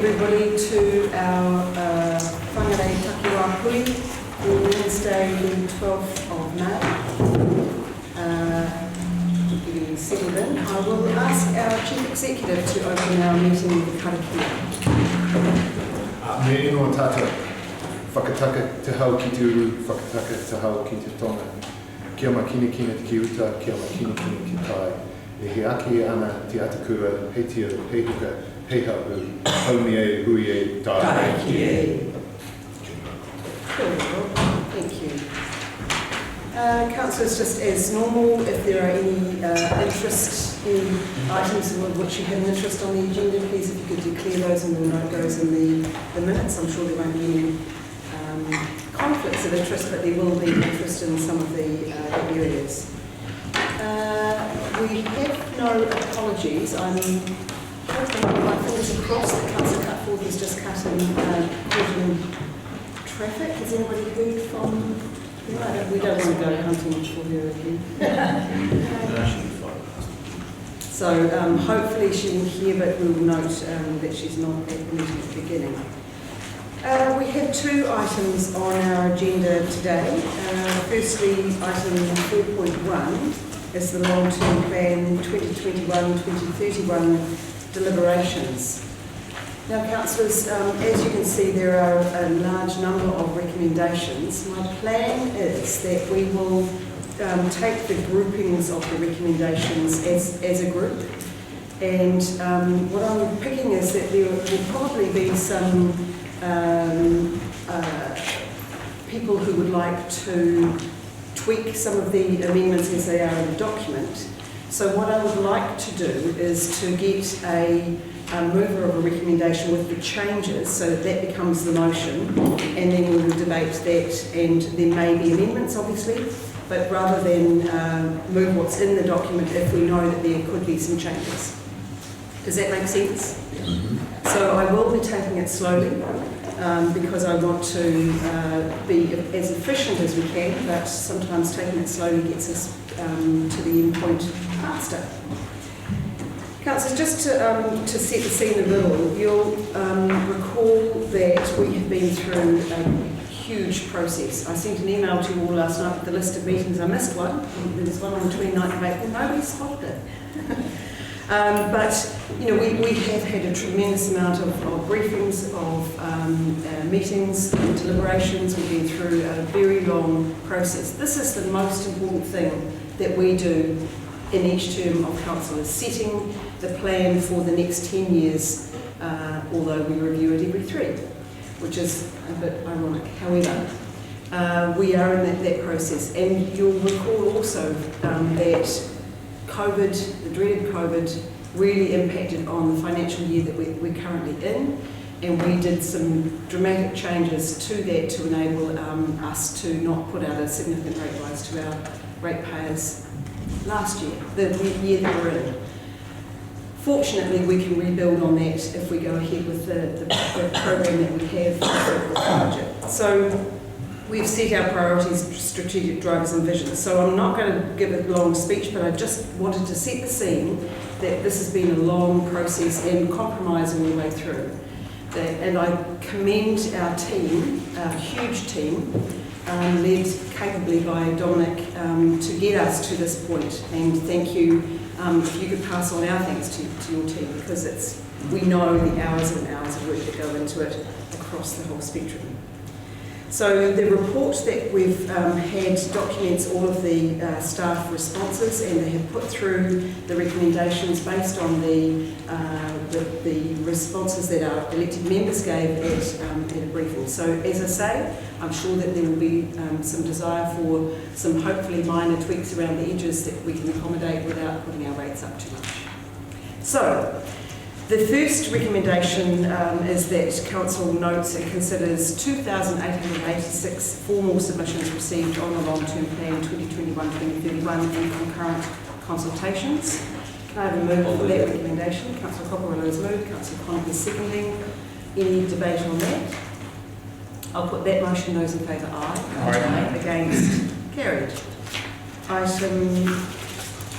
Everybody to our Whangarei District for Wednesday the 12th of May. Getting settled in. I will ask our Chief Executive to open our meeting with the karakia. Me no tata, whakataka te hau ki te uru, whakataka te hau ki te tonga. Kia makini kina te kiuta, kia makini kina ki tai. E he aki ana te atakura, hei tia, hei huka, hei hau, haumi e, hui e, tai ki e. Thank you. Councillors, just as normal, if there are any interest in items in which you have an interest on the agenda, please if you could declare those and we'll note those in the minutes. I'm sure there won't be any conflicts of interest, but there will be interest in some of the areas. We have no apologies. I'm hoping my fingers across that Councillor Cutforth has just cut in traffic. Has anybody heard from? We don't want to go hunting for her again. So hopefully she will hear, but we will note that she's not at the meeting at the beginning. We have two items on our agenda today. Firstly, item 4.1 is the long-term plan 2021-2031 deliberations. Now, councillors, as you can see, there are a large number of recommendations. My plan is that we will take the groupings of the recommendations as a group. And what I'm picking is that there will probably be some people who would like to tweak some of the amendments as they are in the document. So what I would like to do is to get a mover of a recommendation with the changes so that becomes the motion, and then we will debate that, and there may be amendments obviously, but rather than move what's in the document if we know that there could be some changes. Does that make sense? So I will be taking it slowly because I want to be as efficient as we can, but sometimes taking it slowly gets us to the end point faster. Councillors, just to set the scene a little, you'll recall that we have been through a huge process. I sent an email to you all last night with the list of meetings. I missed one. There was one on the 29th of April. Nobody spotted it. But you know, we have had a tremendous amount of briefings, of meetings, and deliberations. We've been through a very long process. This is the most important thing that we do in each term of council, is setting the plan for the next 10 years, although we review it every 3, which is a bit ironic. However, we are in that process, and you'll recall also that COVID, the dreaded COVID, really impacted on the financial year that we're currently in, and we did some dramatic changes to that to enable us to not put out a significant rate rise to our ratepayers last year, the year that we're in. Fortunately, we can rebuild on that if we go ahead with the program that we have for the budget. So we've set our priorities, strategic drivers and visions. So I'm not going to give a long speech, but I just wanted to set the scene that this has been a long process and compromise all the way through. And I commend our team, our huge team, led capably by Dominic, to get us to this point. And thank you, if you could pass on our thanks to your team, because we know the hours and hours of work that go into it across the whole spectrum. So the report that we've had documents all of the staff responses, and they have put through the recommendations based on the responses that our elected members gave at a briefing. So as I say, I'm sure that there will be some desire for some hopefully minor tweaks around the edges that we can accommodate without putting our rates up too much. So the first recommendation is that Council notes and considers 2,886 formal submissions received on the long-term plan 2021-2031 and concurrent consultations. Can I have a move for that recommendation? Councillor Copperillo has moved, Councillor Connick is seconding. Any debate on that? I'll put that motion. Those in favour, aye. Aye. Against? Carried. Item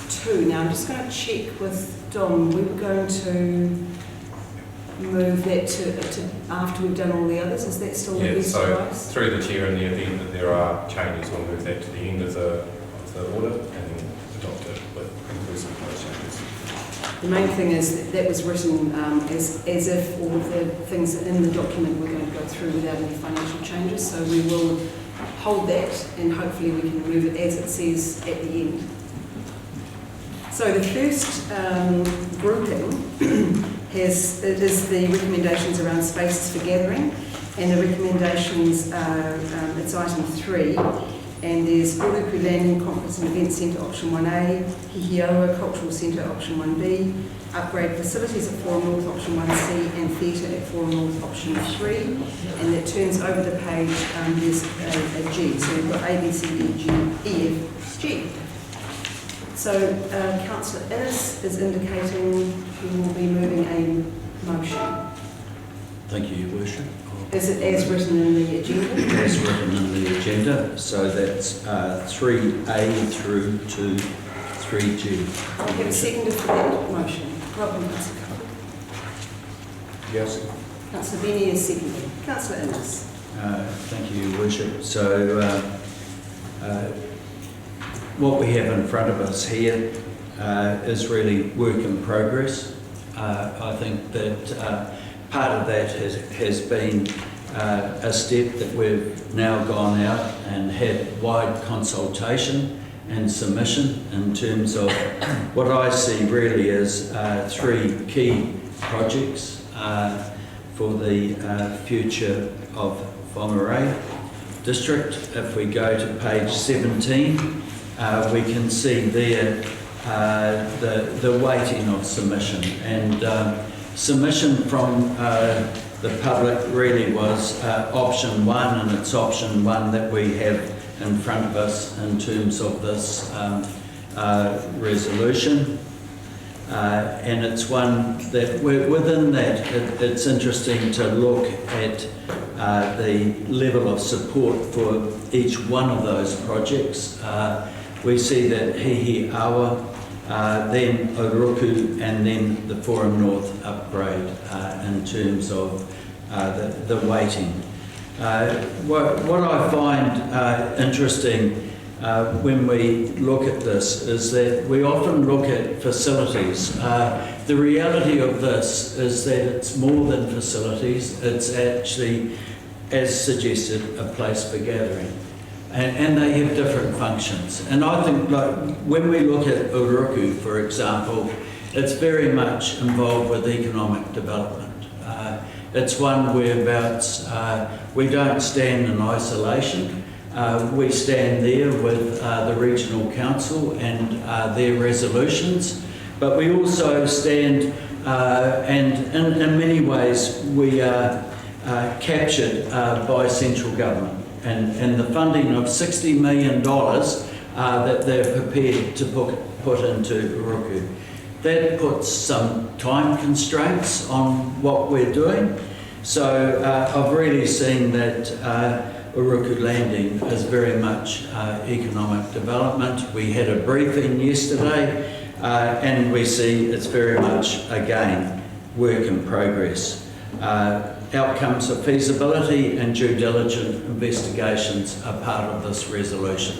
2. Now I'm just going to check with Dom. We were going to move that to after we've done all the others? Is that still the best advice? Through the chair, in the event that there are changes, we'll move that to the end of the audit and then adopt it with inclusive of those changes. The main thing is that was written as if all of the things in the document were going to go through without any financial changes, so we will hold that and hopefully we can remove it as it says at the end. So the first grouping is the recommendations around spaces for gathering, and the recommendations are, it's item 3, and there's Uruku Landing Conference and Event Centre option 1A, Hihiaua Cultural Centre option 1B, upgrade facilities at Forum North option 1C, and theatre at Forum North option 3. And that turns over the page, there's a G, so we've got A, B, C, D, G, E, F, G. So Councillor Innes is indicating he will be moving a motion. Thank you, Your Worship. Is it as written in the agenda? As written in the agenda, so that's 3A through to 3G. I have a seconder for that motion. Welcome, Councillor Cole. Yes. Councillor Benny is seconding. Councillor Innes. Thank you, Your Worship. So what we have in front of us here is really work in progress. I think that part of that has been a step that we've now gone out and had wide consultation and submission in terms of what I see really as 3 key projects for the future of Whangarei District. If we go to page 17, we can see there the weighting of submission, and submission from the public really was option 1, and it's option 1 that we have in front of us in terms of this resolution. And it's one that within that, it's interesting to look at the level of support for each one of those projects. We see that Hihiaua, then Oroku, and then the Forum North upgrade in terms of the weighting. What I find interesting when we look at this is that we often look at facilities. The reality of this is that it's more than facilities, it's actually, as suggested, a place for gathering. And they have different functions. And I think, like, when we look at Oroku, for example, it's very much involved with economic development. It's one whereabouts we don't stand in isolation. We stand there with the Regional Council and their resolutions, but we also stand, and in many ways we are captured by central government. And the funding of $60 million that they're prepared to put into Oroku. That puts some time constraints on what we're doing. So I've really seen that Oroku Landing is very much economic development. We had a briefing yesterday and we see it's very much, again, work in progress. Outcomes of feasibility and due diligence investigations are part of this resolution.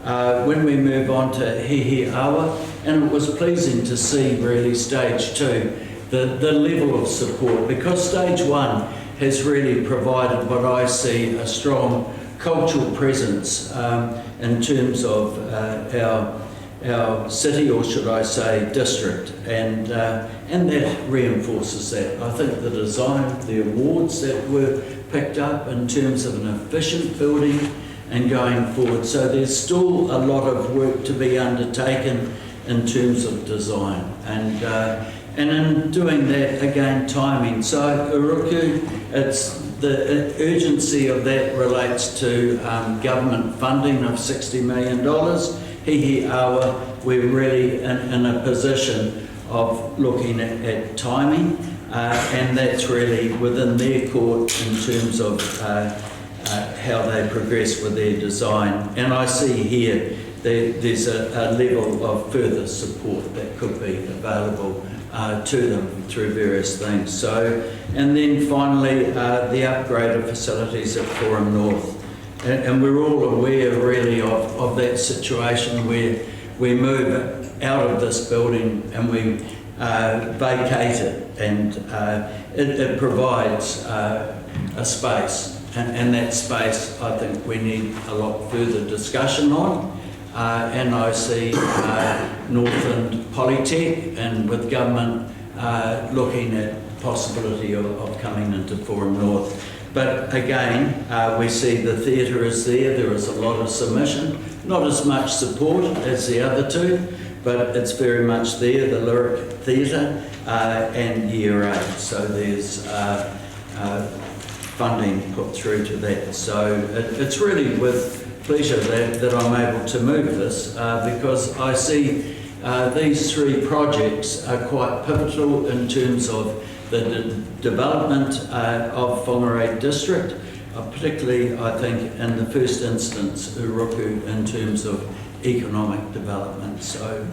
When we move on to Hihiaua, and it was pleasing to see really stage 2, the level of support, because stage 1 has really provided what I see a strong cultural presence in terms of our city, or should I say district, and that reinforces that. I think the design, the awards that were picked up in terms of an efficient building and going forward. So there's still a lot of work to be undertaken in terms of design, and in doing that, again, timing. So Oroku, it's the urgency of that relates to government funding of $60 million. Hihiaua, we're really in a position of looking at timing, and that's really within their court in terms of how they progress with their design. And I see here that there's a level of further support that could be available to them through various things. So, and then finally, the upgrade of facilities at Forum North. And we're all aware really of that situation where we move out of this building and we vacate it, and it provides a space. And that space, I think we need a lot further discussion on. And I see Northland Polytech and with government looking at possibility of coming into Forum North. But again, we see the theatre is there. There is a lot of submission, not as much support as the other two, but it's very much there, the Lyric Theatre and Year 8. So there's funding put through to that. So it's really with pleasure that I'm able to move this because I see these three projects are quite pivotal in terms of the development of Whangarei District, particularly I think in the first instance Uruku in terms of economic development. So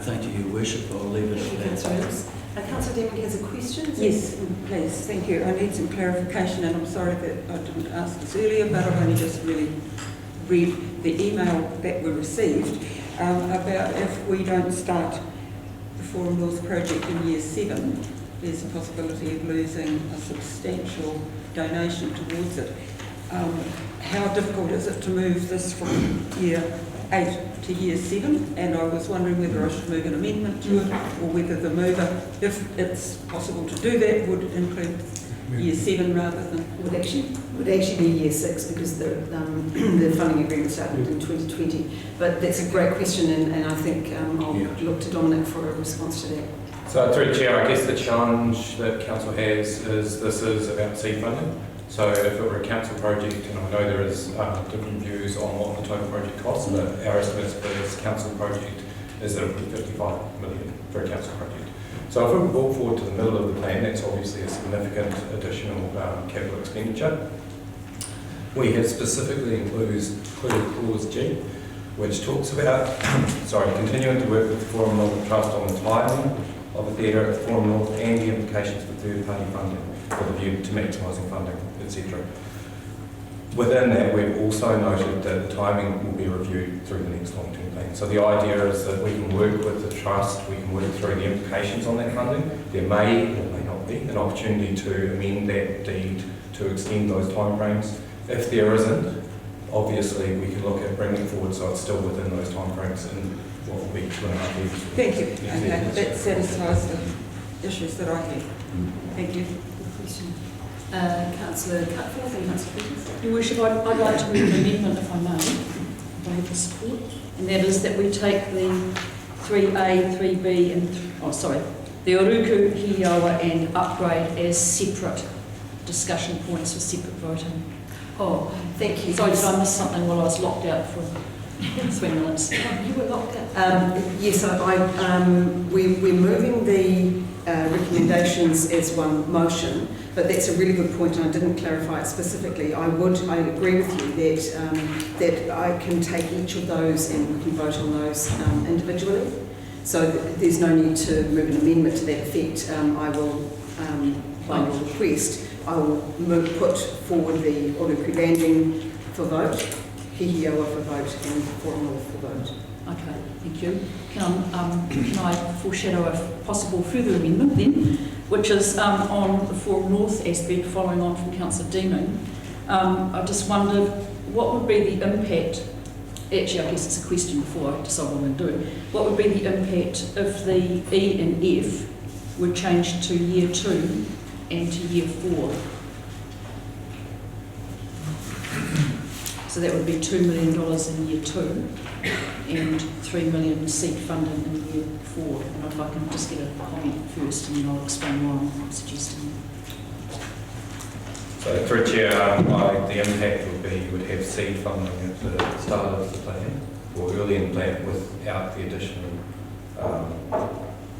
thank you, Your Worship. I'll leave it at that. Councillor Councillor Deming has a question. Yes, please, thank you. I need some clarification, and I'm sorry that I didn't ask this earlier, but I've only just really read the email that we received about if we don't start the Forum North project in year 7, there's a possibility of losing a substantial donation towards it. How difficult is it to move this from year 8 to year 7? And I was wondering whether I should move an amendment to it, or whether the mover, if it's possible to do that, would include year 7 rather than... Would actually be year 6 because the funding agreement started in 2020. But that's a great question, and I think I'll look to Dominic for a response to that. So through the Chair, I guess the challenge that Council has is this is about seed funding. So if it were a council project, and I know there is different views on what the total project costs, but our estimates for this council project is that it would be 55 million for a council project. So if we brought forward to the middle of the plan, that's obviously a significant additional capital expenditure. We have specifically included clause G, which talks about continuing to work with the Forum North Trust on the timing of a theatre at Forum North and the implications for third-party funding with a view to maximising funding, etc. Within that, we've also noted that the timing will be reviewed through the next long-term plan. So the idea is that we can work with the trust, we can work through the implications on that funding. There may or may not be an opportunity to amend that deed to extend those timeframes. If there isn't, obviously we can look at bringing it forward so it's still within those timeframes in what will be 2.5 years. Thank you. Okay, that satisfies the issues that I have. Thank you. Good question. Councillor Cutforth and Councillor Peters. Your Worship, I'd like to move an amendment, if I may, if I have the support, and that is that we take the 3A, 3B, and the Uruku, Hiawa and upgrade as separate discussion points for separate voting. Oh, thank you. Sorry, did I miss something while I was locked out for 3 minutes? You were locked out. Yes, we're moving the recommendations as one motion, but that's a really good point, and I didn't clarify it specifically. I agree with you that I can take each of those and we can vote on those individually. So there's no need to move an amendment to that effect. I will request. I will put forward the Uruku Landing for vote, Hihiawa for vote, and Forum North for vote. Okay, thank you. Can I foreshadow a possible further amendment then, which is on the Forum North aspect, following on from Councillor Deming. I just wondered what would be the impact, actually I guess it's a question before I decide what I'm going to do, what would be the impact if the E and F were changed to year 2 and to year 4? So that would be $2 million in year 2 and $3 million seed funding in year 4. And if I can just get a comment first, and then I'll explain why I'm suggesting. So through Chair, the impact would be you would have seed funding at the start of the plan, or early in the plan, without the additional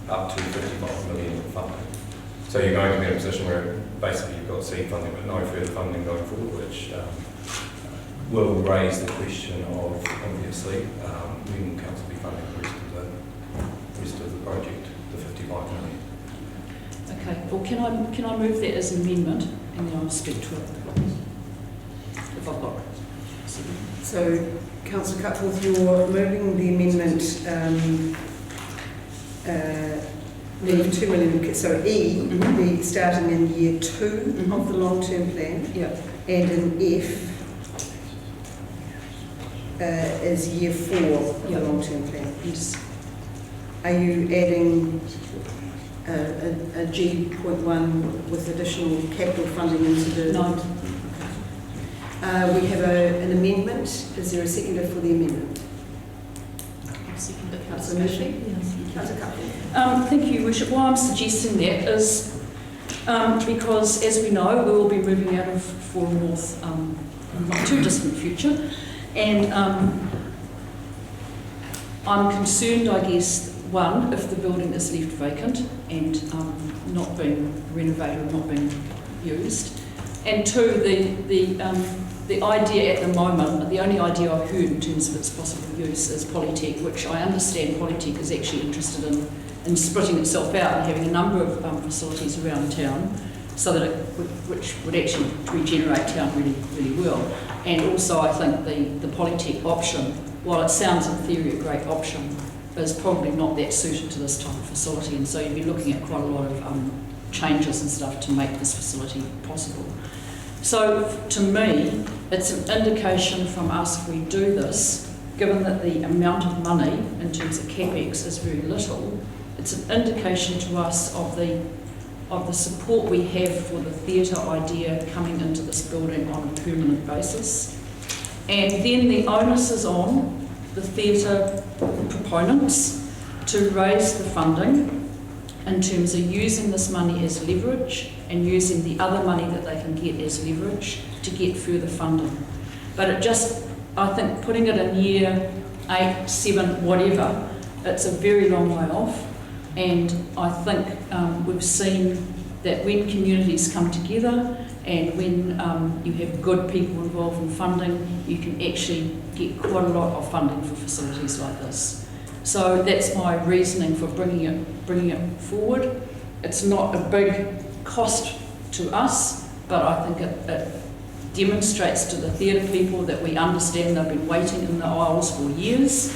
up to 55 million funding. So you're going to be in a position where basically you've got seed funding but no further funding going forward, which will raise the question of, obviously, when council will be funding the rest of the project. the 55 million. Okay, well, can I move that as an amendment, and then I'll speak to it if I've got it. So, Councillor Cutforth, you're moving the amendment, leave 2 million, so E, the starting in year 2 of the long-term plan, and in F is year 4 of the long-term plan. Yes. Are you adding a G.1 with additional capital funding into the... No. We have an amendment. Is there a seconder for the amendment? Second, Councillor Murphy? Yes. Councillor Cutforth. Thank you, Worship. Why I'm suggesting that is because, as we know, we will be moving out of Forum North in the not too distant future, and I'm concerned, I guess, one, if the building is left vacant and not being renovated or not being used, and two, the idea at the moment, the only idea I've heard in terms of its possible use is Polytech, which I understand Polytech is actually interested in splitting itself out and having a number of facilities around town, so that which would actually regenerate town really, really well. And also, I think the Polytech option, while it sounds in theory a great option, is probably not that suited to this type of facility, and so you'd be looking at quite a lot of changes and stuff to make this facility possible. So to me, it's an indication from us if we do this, given that the amount of money in terms of capex is very little, it's an indication to us of the support we have for the theatre idea coming into this building on a permanent basis. And then the onus is on the theatre proponents to raise the funding in terms of using this money as leverage and using the other money that they can get as leverage to get further funding. But it just, I think putting it in year 8, 7, whatever, it's a very long way off. And I think we've seen that when communities come together and when you have good people involved in funding, you can actually get quite a lot of funding for facilities like this. So that's my reasoning for bringing it forward. It's not a big cost to us, but I think it demonstrates to the theatre people that we understand they've been waiting in the aisles for years.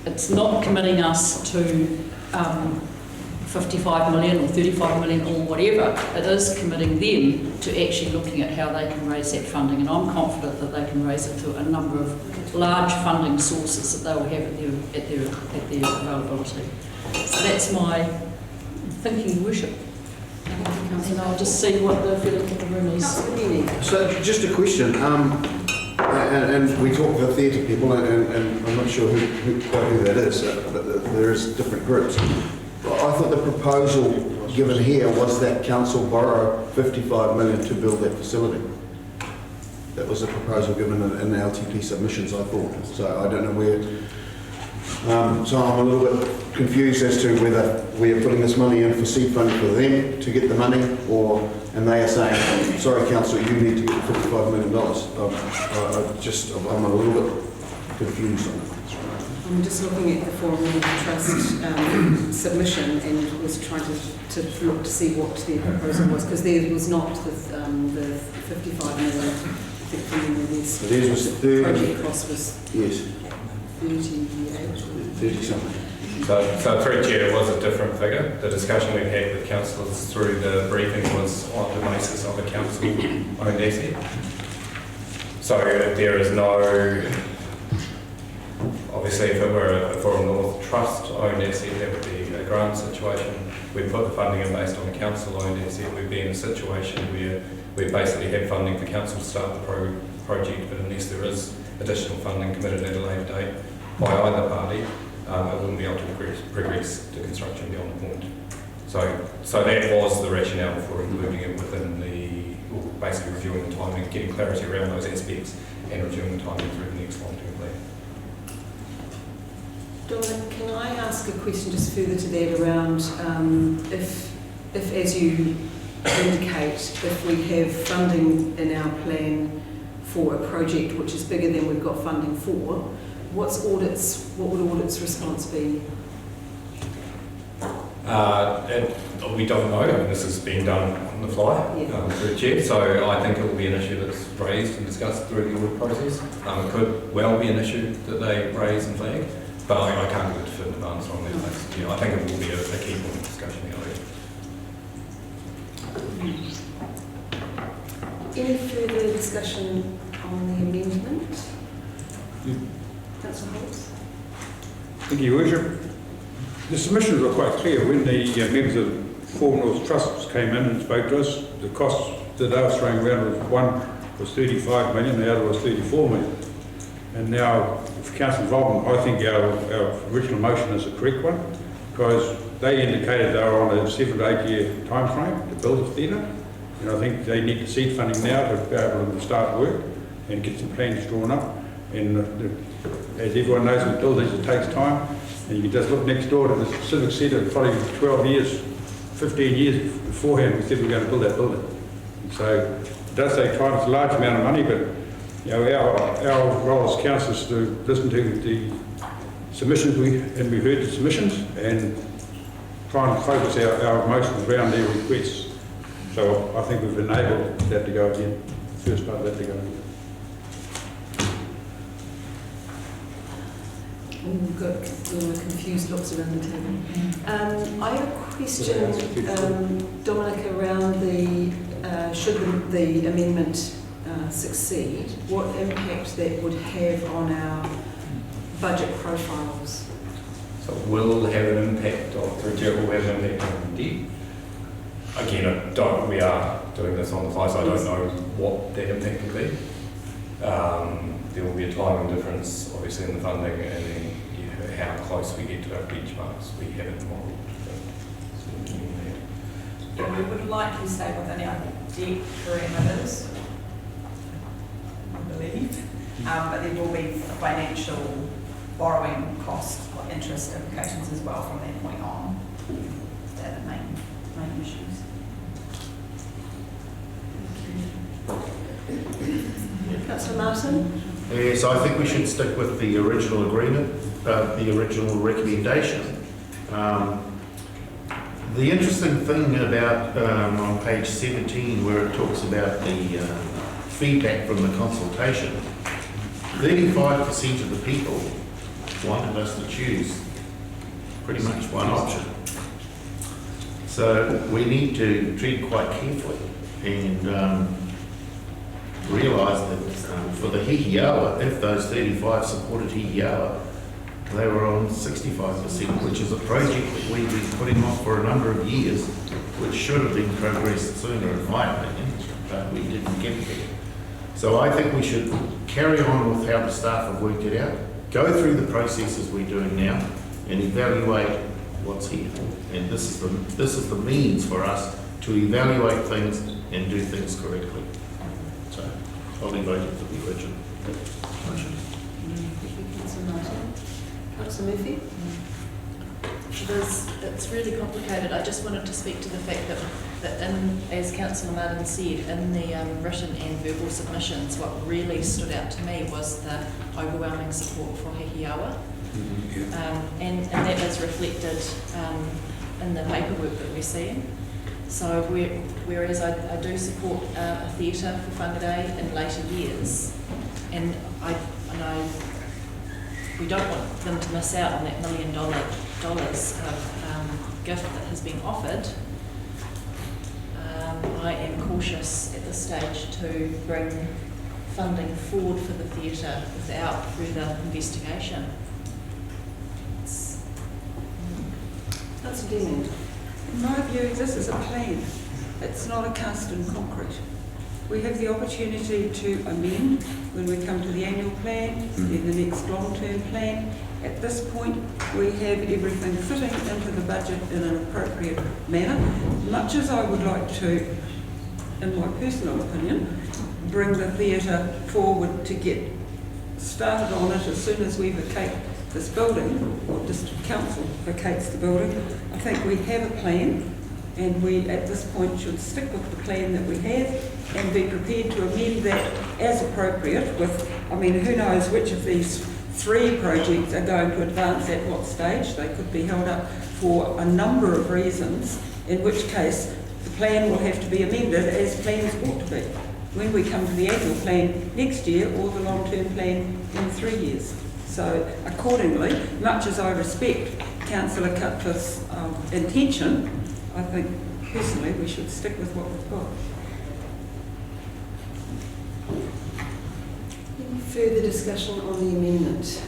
It's not committing us to 55 million or 35 million or whatever. It is committing them to actually looking at how they can raise that funding, and I'm confident that they can raise it to a number of large funding sources that they will have at their availability. So that's my thinking, Worship. And I'll just see what the feeling of the room is. So just a question, and we talk to the theatre people, and I'm not sure who that is, but there's different groups. I thought the proposal given here was that council borrow 55 million to build that facility. That was the proposal given in the LTP submissions, I thought. So I don't know where. So I'm a little bit confused as to whether we are putting this money in for seed funding for them to get the money, and they are saying, sorry, council, you need to get $55 million. I'm a little bit confused on it. I'm just looking at the Forum North Trust submission and was trying to look to see what their proposal was, because theirs was not the 55 million. I think Theirs was 30. Project cost was Yes. 30 something. So through Chair, it was a different figure. The discussion we've had with councillors through the briefing was on the basis of a council-owned asset. So there is no... Obviously, if it were a Forum North Trust-owned asset, that would be a grant situation. We'd put the funding in based on a council-owned asset. We'd be in a situation where we basically have funding for council to start the project, but unless there is additional funding committed at a later date by either party, it wouldn't be able to progress to construction beyond the point. So that was the rationale for including it within basically reviewing the timing, getting clarity around those aspects, and reviewing the timing through the next long-term plan. Donna, can I ask a question just further to that around if as you indicate, if we have funding in our plan for a project which is bigger than we've got funding for, what would audit's response be? We don't know. I mean, this is being done on the fly through the chair, so I think it will be an issue that's raised and discussed through the audit process. It could well be an issue that they raise and flag, but I can't give a definitive answer on that. I think it will be a key point of discussion area. Any further discussion on the amendment? Councillor Holmes? Thank you, Worship. The submissions were quite clear. When the members of Four North Trusts came in and spoke to us, the costs that they were throwing around was one was 35 million, the other was 34 million. And now, with council involvement, I think our original motion is the correct one, because they indicated they were on a 7 to 8 year time frame to build a theatre. And I think they need the seed funding now to be able to start work and get some plans drawn up. And as everyone knows with buildings, it takes time. And you can just look next door to the Civic Centre, probably 12 years, 15 years beforehand, we said we were going to build that building. And so it does take time, it's a large amount of money, but our role as council is to listen to the submissions, we heard the submissions, and try and focus our emotions around their requests. So I think we've enabled that to go again, the first part of that to go again. We've got confused looks around the table. I have a question, Dominic, around the should the amendment succeed, what impact that would have on our budget profiles? So it will have an impact on, through chair, will have an impact on debt. Again, we are doing this on the fly, so I don't know what that impact will be. There will be a timing difference, obviously, in the funding, and then how close we get to our benchmarks. We haven't modelled. We would likely stay within our debt parameters, I believe, but there will be financial borrowing cost or interest implications as well from that point on. They're the main issues. Councillor Martin? Yes, I think we should stick with the original agreement, the original recommendation. The interesting thing about on page 17, where it talks about the feedback from the consultation, 35% of the people wanted us to choose pretty much one option. So we need to tread quite carefully and realise that for the Hihiawa, if those 35 supported Hihiawa, they were on 65%, which is a project that we've been putting off for a number of years, which should have been progressed sooner, in my opinion, but we didn't get there. So I think we should carry on with how the staff have worked it out, go through the processes we're doing now, and evaluate what's here. And this is the means for us to evaluate things and do things correctly. So I'll be voting for the original motion. Councillor Murphy? It's really complicated. I just wanted to speak to the fact that as Councillor Martin said, in the written and verbal submissions, what really stood out to me was the overwhelming support for Hihiawa. And that is reflected in the paperwork that we're seeing. So whereas I do support a theatre for Whangarei in later years, and we don't want them to miss out on that $1 million of gift that has been offered. I am cautious at this stage to bring funding forward for the theatre without further investigation. Councillor Deming? In my view, this is a plan. It's not a cast in concrete. We have the opportunity to amend when we come to the annual plan, then the next long-term plan. At this point, we have everything fitting into the budget in an appropriate manner. Much as I would like to, in my personal opinion, bring the theatre forward to get started on it as soon as we vacate this building, or District Council vacates the building. I think we have a plan, and we at this point should stick with the plan that we have and be prepared to amend that as appropriate with, I mean, who knows which of these 3 projects are going to advance at what stage. They could be held up for a number of reasons, in which case the plan will have to be amended as plans ought to be when we come to the annual plan next year or the long-term plan in 3 years. So accordingly, much as I respect Councillor Cutcliffe's intention, I think personally we should stick with what we've got. Any further discussion on the amendment?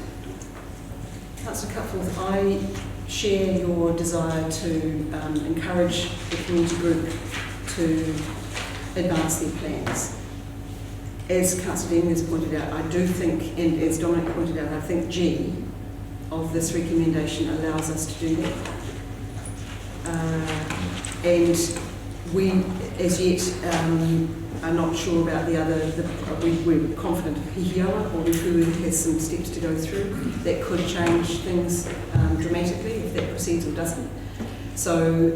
Councillor Cutcliffe, I share your desire to encourage the community group to advance their plans. As Councillor Dean has pointed out, I do think, and as Dominic pointed out, I think G of this recommendation allows us to do that. And we, as yet, are not sure about the other, we're confident of Hihiawa or Ruku has some steps to go through that could change things dramatically if that proceeds or doesn't. So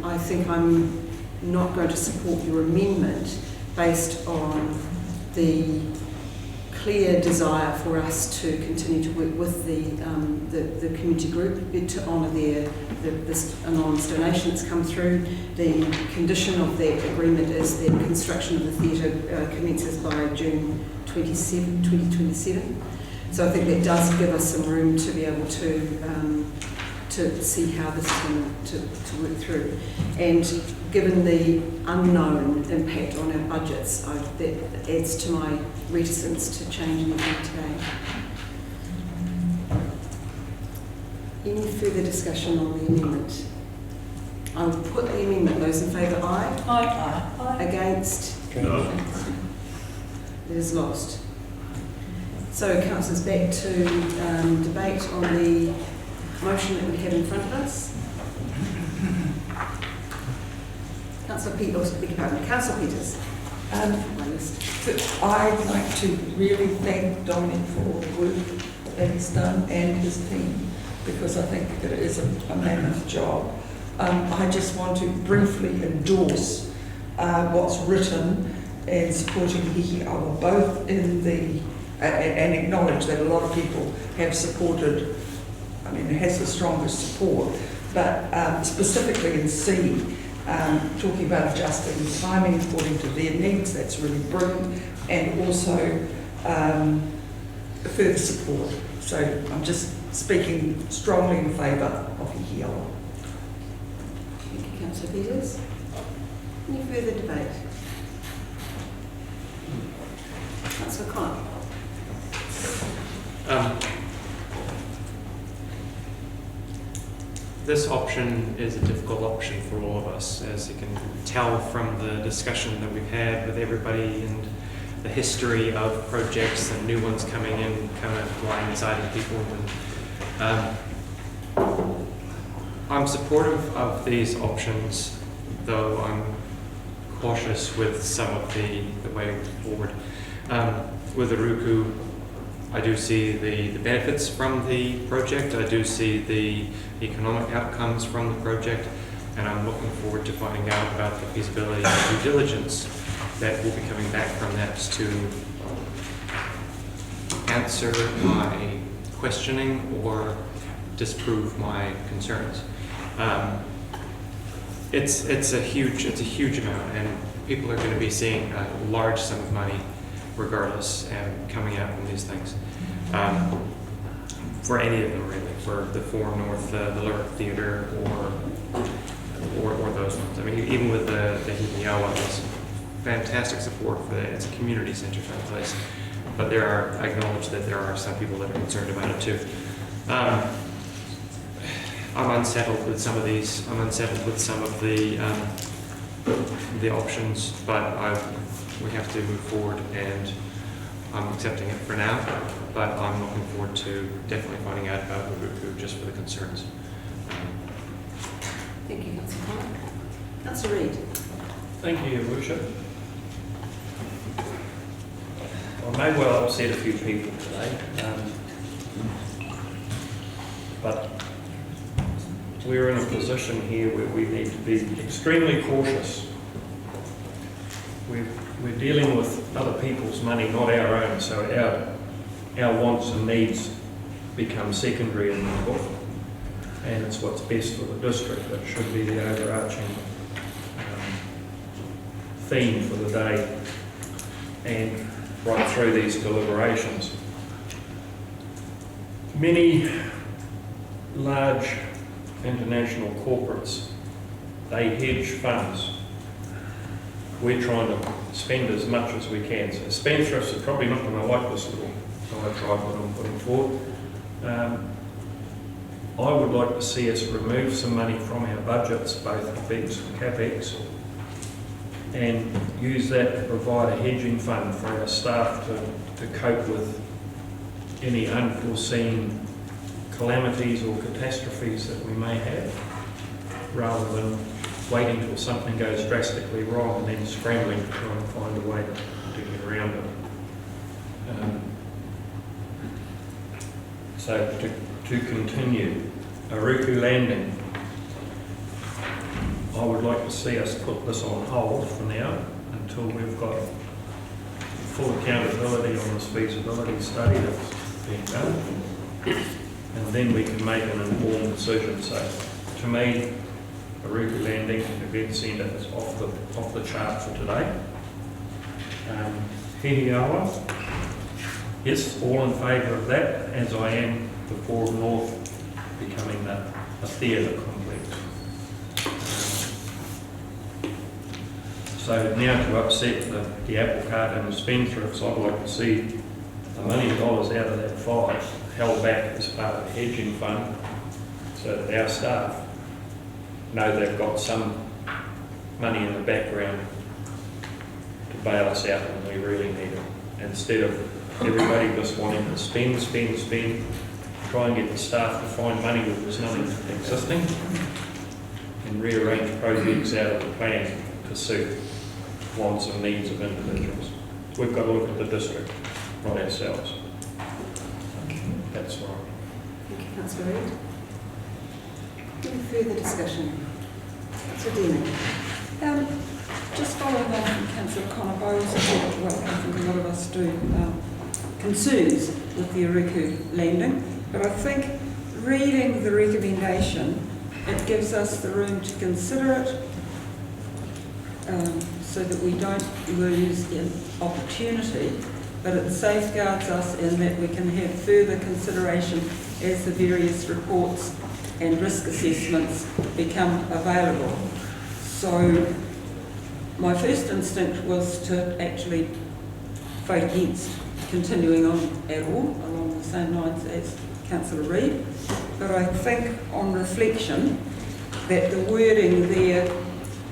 I think I'm not going to support your amendment based on the clear desire for us to continue to work with the community group to honour this anonymous donation that's come through. The condition of that agreement is the construction of the theatre commences by June 2027. So I think that does give us some room to be able to see how this is going to work through. And given the unknown impact on our budgets, that adds to my reticence to change anything today. Any further discussion on the amendment? I will put the amendment. Those in favour, aye. Aye. Against? No. It is lost. So, councillors, back to debate on the motion that we have in front of us. Councillor Peters, Councillor Peters. My list. I'd like to really thank Dominic for all the work that he's done and his team, because I think that it is a mammoth job. I just want to briefly endorse what's written and supporting Hihiawa, both in the, and acknowledge that a lot of people have supported, I mean, it has the strongest support, but specifically in C, talking about adjusting timing according to their needs, that's really brilliant, and also further support. So I'm just speaking strongly in favour of Hihiawa. Thank you, Councillor Peters. Any further debate? Councillor Connor. This option is a difficult option for all of us, as you can tell from the discussion that we've had with everybody and the history of projects and new ones coming in, kind of blindsiding people. And, I'm supportive of these options, though I'm cautious with some of the way forward. With the Ruku, I do see the benefits from the project. I do see the economic outcomes from the project, and I'm looking forward to finding out about the feasibility and due diligence that will be coming back from that to answer my questioning or disprove my concerns. It's a huge amount, and people are going to be seeing a large sum of money regardless and coming out from these things. For any of them, really, for the Forum North, the Lyric Theatre, or those ones. I mean, even with the Hihiawa, there's fantastic support for that. It's a community center kind of place, but I acknowledge that there are some people that are concerned about it too. I'm unsettled with some of these. I'm unsettled with some of the options, but we have to move forward, and I'm accepting it for now, but I'm looking forward to definitely finding out about Uruku just for the concerns. Thank you, Councillor Connor. Councillor Reid. Thank you, Your Worship. I may well upset a few people today, but we're in a position here where we need to be extremely cautious. We're dealing with other people's money, not our own, so our wants and needs become secondary in the book, and it's what's best for the district that should be the overarching theme for the day and right through these deliberations. Many large international corporates, they hedge funds. We're trying to spend as much as we can. So spendthrifts are probably not going to like this little diatribe that I'm putting forward. I would like to see us remove some money from our budgets, both CapEx and CapEx, and use that to provide a hedging fund for our staff to cope with any unforeseen calamities or catastrophes that we may have, rather than waiting till something goes drastically wrong and then scrambling to try and find a way to get around it. So to continue, Aruku Landing, I would like to see us put this on hold for now until we've got full accountability on this feasibility study that's being done, and then we can make an informed decision. So to me, Aruku Landing Event Centre is off the chart for today. Hihiawa, yes, all in favour of that, as I am the Port North becoming a theatre complex. So now to upset the apple cart and the spendthrifts, I'd like to see $1 million out of that 5 held back as part of the hedging fund, so that our staff know they've got some money in the background to bail us out when we really need it, instead of everybody just wanting to spend, try and get the staff to find money where there's nothing existing, and rearrange projects out of the plan to suit wants and needs of individuals. We've got to look at the district, not ourselves. That's right. Thank you, Councillor Reid. Any further discussion? Councillor Dean. Just following on from Councillor Connor, I also thought, well, I think a lot of us do, concerns with the Aruku landing, but I think reading the recommendation, it gives us the room to consider it, so that we don't lose an opportunity, but it safeguards us in that we can have further consideration as the various reports and risk assessments become available. So my first instinct was to actually vote against continuing on at all along the same lines as Councillor Reid, but I think on reflection that the wording there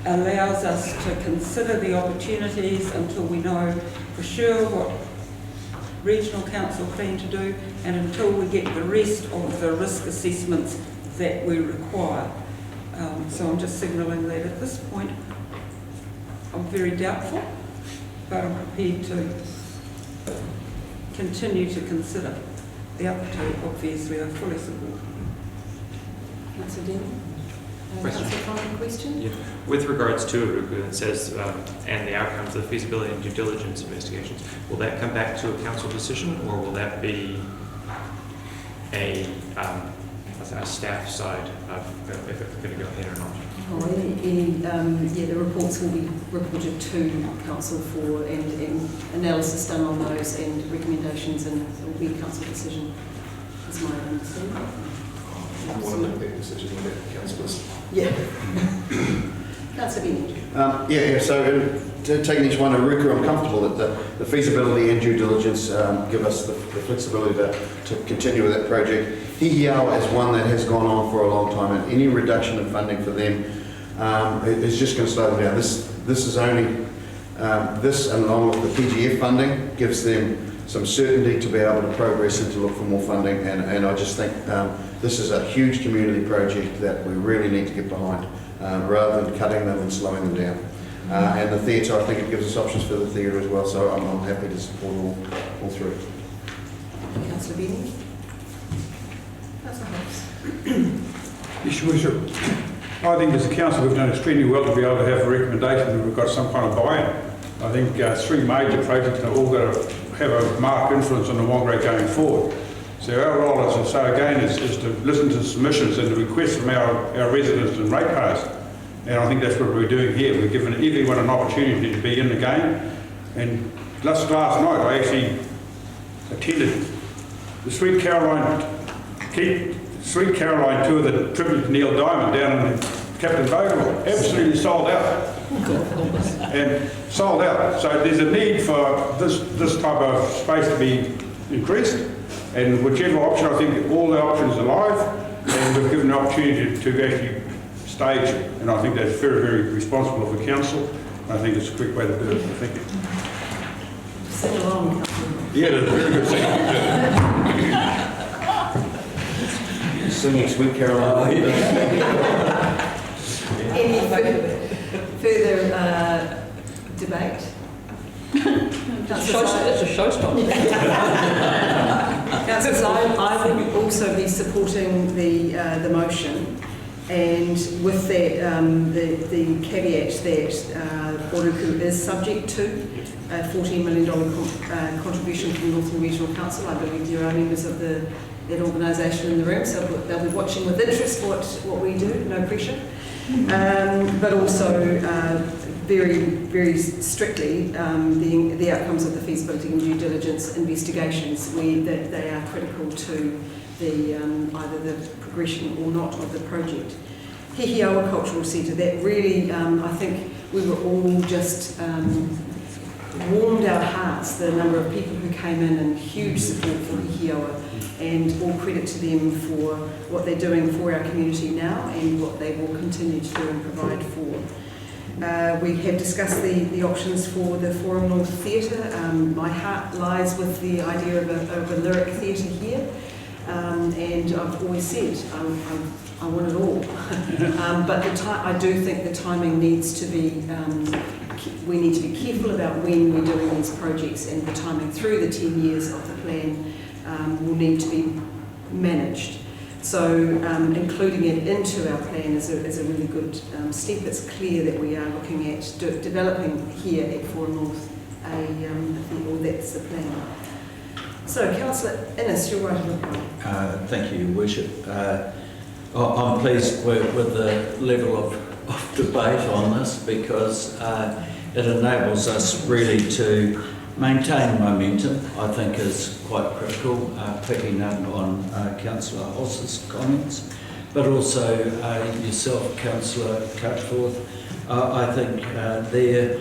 allows us to consider the opportunities until we know for sure what Regional Council plan to do, and until we get the rest of the risk assessments that we require. So I'm just signalling that at this point I'm very doubtful, but I'm prepared to continue to consider. The other two, obviously, I fully support. Councillor Dean. Question. Councillor Connor, question? Yeah. With regards to Aruku, it says, and the outcomes of the feasibility and due diligence investigations, will that come back to a council decision, or will that be a staff side of if it's going to go ahead or not? The reports will be reported to council for and analysis done on those and recommendations, and it will be a council decision, is my understanding. I want to make that decision with the councillors. Yeah. Councillor Bennett. So taking each one, Aruku, I'm comfortable that the feasibility and due diligence give us the flexibility to continue with that project. Hihiawa is one that has gone on for a long time, and any reduction in funding for them is just going to slow them down. This is only, this and along with the PGF funding gives them some certainty to be able to progress and to look for more funding, and I just think this is a huge community project that we really need to get behind, rather than cutting them and slowing them down. And the theatre, I think it gives us options for the theatre as well, so I'm happy to support all three. Councillor Bennett. Councillor Hobbs. Yes, Your Worship. I think as a council we've done extremely well to be able to have a recommendation that we've got some kind of buy-in. I think 3 major projects are all going to have a marked influence on the Whangarei going forward. So our role, as I say again, is to listen to the submissions and the requests from our residents and ratepayers. And I think that's what we're doing here. We're giving everyone an opportunity to be in the game. And last night I actually attended the Sweet Caroline tour, the tribute to Neil Diamond down in Captain Bogle. Absolutely sold out. And sold out. So there's a need for this type of space to be increased. And whichever option, I think all the options are live, and we've given the opportunity to actually stage it. And I think that's very, very responsible of the council. I think it's a quick way to do it. Thank you. Sing along. Yeah, that's very good singing. Singing Sweet Caroline. Any further debate? It's a showstopper. Councillors, I will also be supporting the motion, and with that the caveat that Oruku is subject to a $14 million contribution from Northern Regional Council. I believe there are members of that organisation in the room, so they'll be watching with interest what we do, no pressure. But also very, very strictly the outcomes of the feasibility and due diligence investigations, that they are critical to the either the progression or not of the project. Hihiawa Cultural Centre, that really, I think we were all just warmed our hearts, the number of people who came in and huge support for Hihiawa, and all credit to them for what they're doing for our community now and what they will continue to do and provide for. We have discussed the options for the Forum North Theatre. My heart lies with the idea of a lyric theatre here, and I've always said I want it all. But I do think the timing needs to be, we need to be careful about when we're doing these projects, and the timing through the 10 years of the plan will need to be managed. So including it into our plan is a really good step. It's clear that we are looking at developing here at Forum North that's the plan. So Councillor Innes, you're right of reply. Thank you, Your Worship. I'm pleased with the level of debate on this, because it enables us really to maintain momentum. I think is quite critical, picking up on Councillor Hoss's comments, but also yourself, Councillor Cutforth. I think there,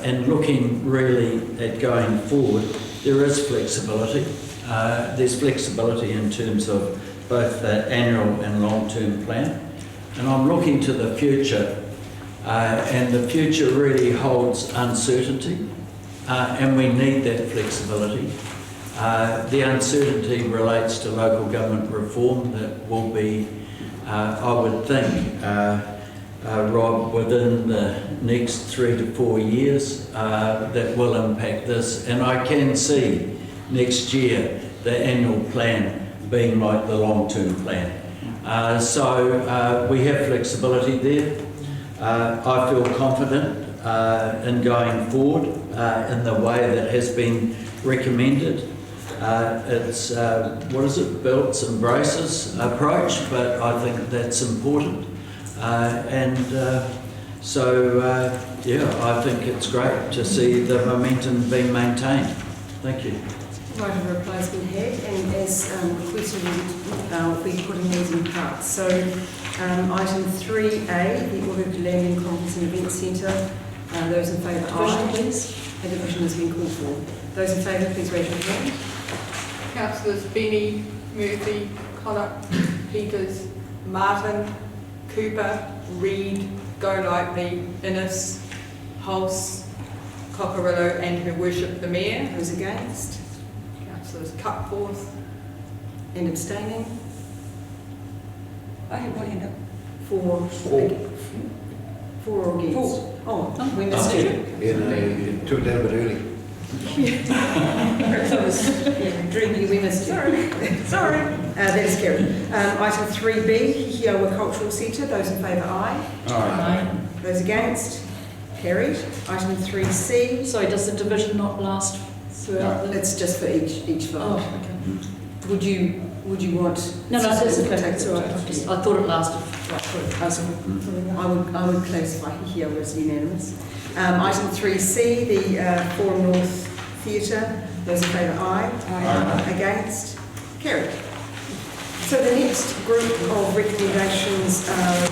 and looking really at going forward, there is flexibility. There's flexibility in terms of both the annual and long-term plan. And I'm looking to the future, and the future really holds uncertainty, and we need that flexibility. The uncertainty relates to local government reform that will be, I would think, Rob, within the next 3 to 4 years that will impact this. And I can see next year the annual plan being like the long-term plan. So we have flexibility there. I feel confident in going forward in the way that has been recommended. It's, what is it, belts and braces approach, but I think that's important. Yeah, I think it's great to see the momentum being maintained. Thank you. Right of reply has been had, and as requested, we'll be putting these in parts. So item 3A, the order to Landing Conference and Event Centre. Those in favour, aye. Please. A division has been called for. Those in favour, please raise your hand. Councillors Benny, Murphy, Connacht, Peters, Martin, Cooper, Reid, Golightly, Innes, Hulse, Cockerillo, and Her Worship the Mayor. Those against? Councillors Cutforth and abstaining. I have one hand up. For or against? For. Oh, we missed you. You took it down a bit early. We missed you. Sorry. That is carried. Item 3B, Hihiawa Cultural Centre. Those in favour, aye. Aye. Those against? Carried. Item 3C. Sorry, does the division not last throughout the... It's just for each Oh, vote. okay. Would you want? No, that's okay. Take That's all right. I thought it lasted like for I would classify here as unanimous. Item 3C, the Forum North Theatre. Those in favour, aye. Aye. Against? Carried. So the next group of recommendations are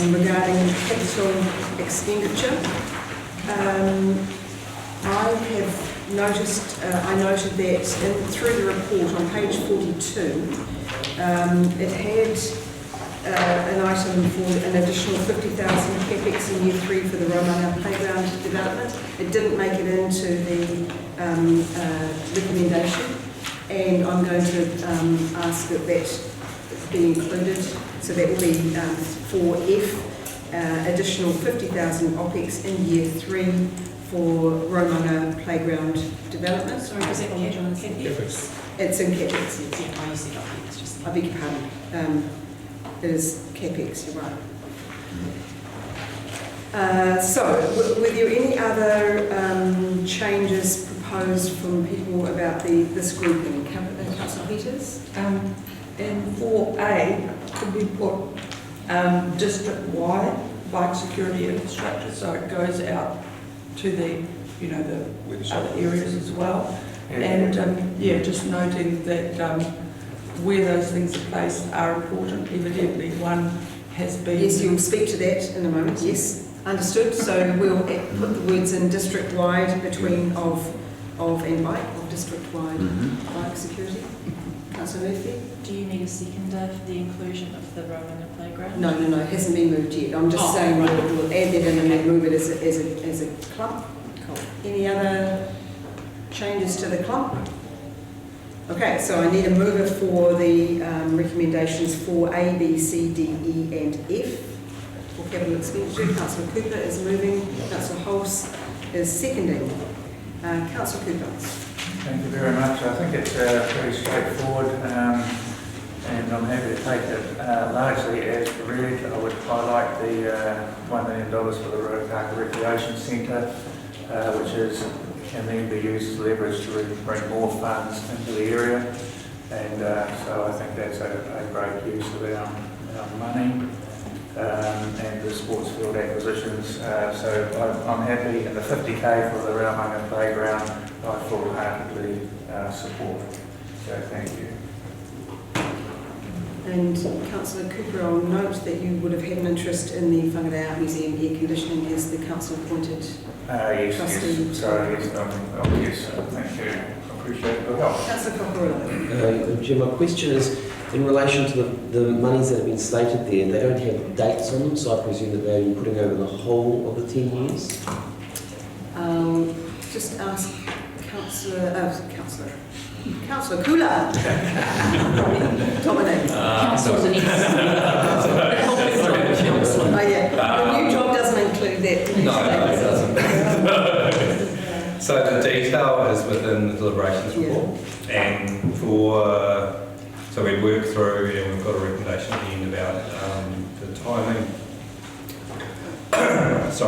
regarding capital expenditure. I noted that through the report on page 42, it had an item for an additional 50,000 capex in year 3 for the Romanga playground development. It didn't make it into the recommendation, and I'm going to ask that that be included. So that will be for F, additional 50,000 OPEX in year 3 for Romanga playground development. Sorry, is that capex? It's in capex, yes. Yeah, I used it up here. It's just... I beg your pardon. It is capex, you're right. So, were there any other changes proposed from people about this grouping? Councillor Peters? In 4A, could we put district-wide bike security infrastructure, so it goes out to the other areas as well? And just noting that where those things are placed are important. Evidently, one has been... Yes, you'll speak to that in a moment, yes. Understood. So we'll put the words in district-wide between of and bike, of district-wide bike security. Councillor Murphy? Do you need a seconder for the inclusion of the Romanga playground? No, it hasn't been moved yet. I'm just saying we'll add that in and then move it as a clump. Cool. Any other changes to the clump? Okay, so I need a mover for the recommendations for A, B, C, D, E and F for capital expenditure. Councillor Cooper is moving. Councillor Hulse is seconding. Councillor Cooper. Thank you very much. I think it's pretty straightforward, and I'm happy to take it largely as read. I would highlight the $1 million for the Ruakaka Recreation Centre, which can then be used as leverage to bring more funds into the area, and so I think that's a great use of our money. And the sports field acquisitions, so I'm happy, and the 50k for the Raumanga playground I full-heartedly support, so thank you. And Councillor Cooper, I'll note that you would have had an interest in the Whangarei Museum air conditioning as the council appointed trustee. Yes, sorry, yes, thank you, I appreciate your help. Councillor Cockerell. Jim, my question is, in relation to the monies that have been stated there, they don't have dates on them, so I presume that they're being putting over the whole of the 10 years? Just ask Councillor Kula. Dominic. Councillors and Oh yeah, the new job doesn't include that. No, it doesn't. So the detail is within the deliberations report, and so we work through, and we've got a recommendation at the end about the timing. So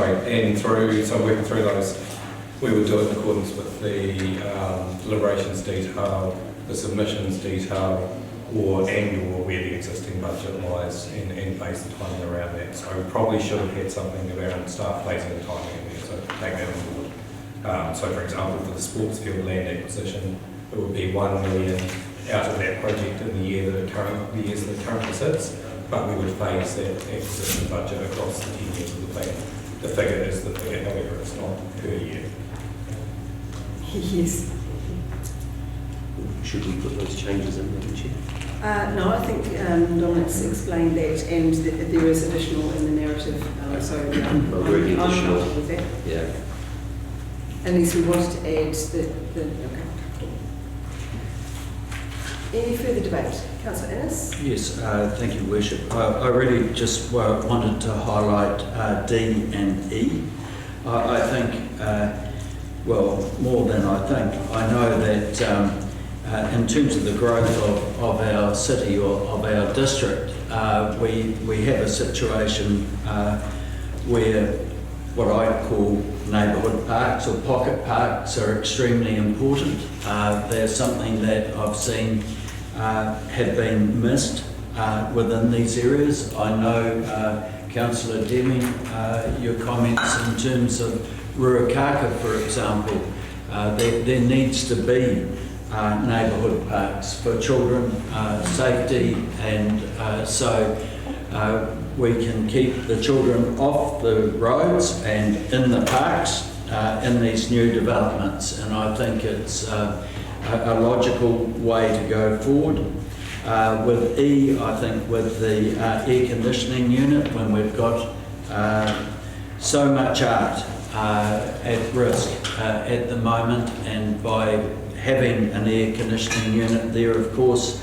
working through those, we would do it in accordance with the deliberations detail, the submissions detail, or where the existing budget lies, and base the timing around that. So we probably should have had something around staff placing the timing in there, so take that on board. So for example, for the sports field land acquisition, it would be $1 million out of that project in the years that it currently sits, but we would phase that acquisition budget across the 10 years of the plan. The figure is the figure, however, it's not per year. Yes. Should we put those changes in, Madam Chair? No, I think Dominic's explained that, and there is additional in the narrative, so I'm happy with that. Yeah. Unless we wanted to add the okay. Any further debate? Councillor Innes? Yes, thank you, Worship. I really just wanted to highlight D and E. I think, more than I think, I know that in terms of the growth of our city or of our district, we have a situation where what I call neighbourhood parks or pocket parks are extremely important. They're something that I've seen had been missed within these areas. I know, Councillor Deming, your comments in terms of Ruakaka, for example, there needs to be neighbourhood parks for children, safety, and so we can keep the children off the roads and in the parks in these new developments. And I think it's a logical way to go forward. With E, I think with the air conditioning unit, when we've got so much art at risk at the moment, and by having an air conditioning unit there, of course,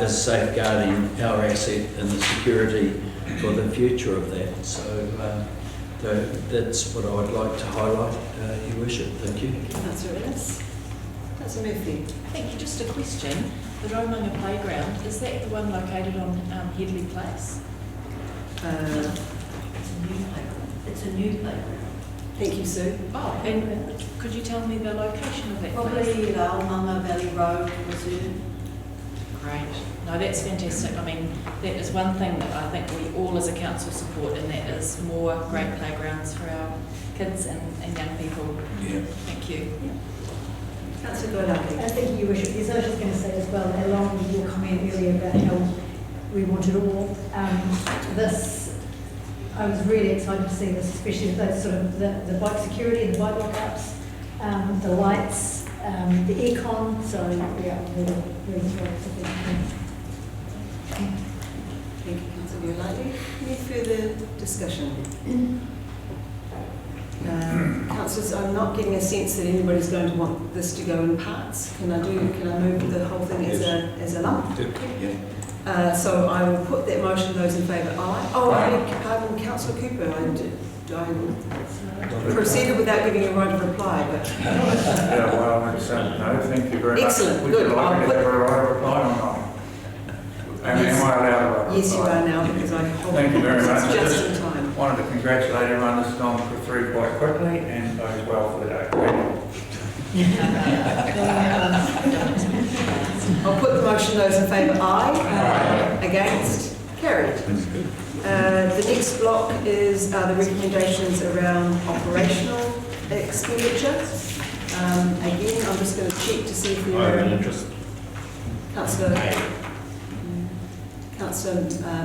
is safeguarding our asset and the security for the future of that. So that's what I would like to highlight, Your Worship. Thank you. Councillor Ellis. Councillor Murphy. Thank you. Just a question. The Romanga Playground, is that the one located on Headley Place? It's a new playground. It's a new playground. Thank you, Sue. Oh, and could you tell me the location of that place? Probably the Almanga Valley Road Reserve. Great. No, that's fantastic. I mean, that is one thing that I think we all as a council support, and that is more great playgrounds for our kids and young people. Yeah. Thank you. Yeah. Councillor Goldacki. Thank you, Your Worship. Yes, I was just going to say as well, along with your comment earlier about how we want it all, I was really excited to see this, especially with those sort of the bike security, the bike lockups, the lights, the aircon. So yeah, really thrilled. So thank you. Thank you, Councillor Goldacki. Any further discussion? Councillors, I'm not getting a sense that anybody's going to want this to go in parts. Can I move the whole thing as a lump? Yeah. So I will put that motion. Those in favour, aye. Oh, I beg pardon, Councillor Cooper. I proceeded without giving you a right of reply, but... Yeah, well, it's, no, thank you very much. Excellent, Would good. you like me to have a right of reply or not? Yes. Am I allowed a right of Yes, you reply? are now, because I hope Thank you very much. it's just in time. Wanted to congratulate everyone. This has gone through quite quickly and goes well for the day. I'll put the motion. Those in favour, aye. Against? Carried. The next block is the recommendations around operational expenditure. Again, I'm just going to check to see if there are any interest. Councillor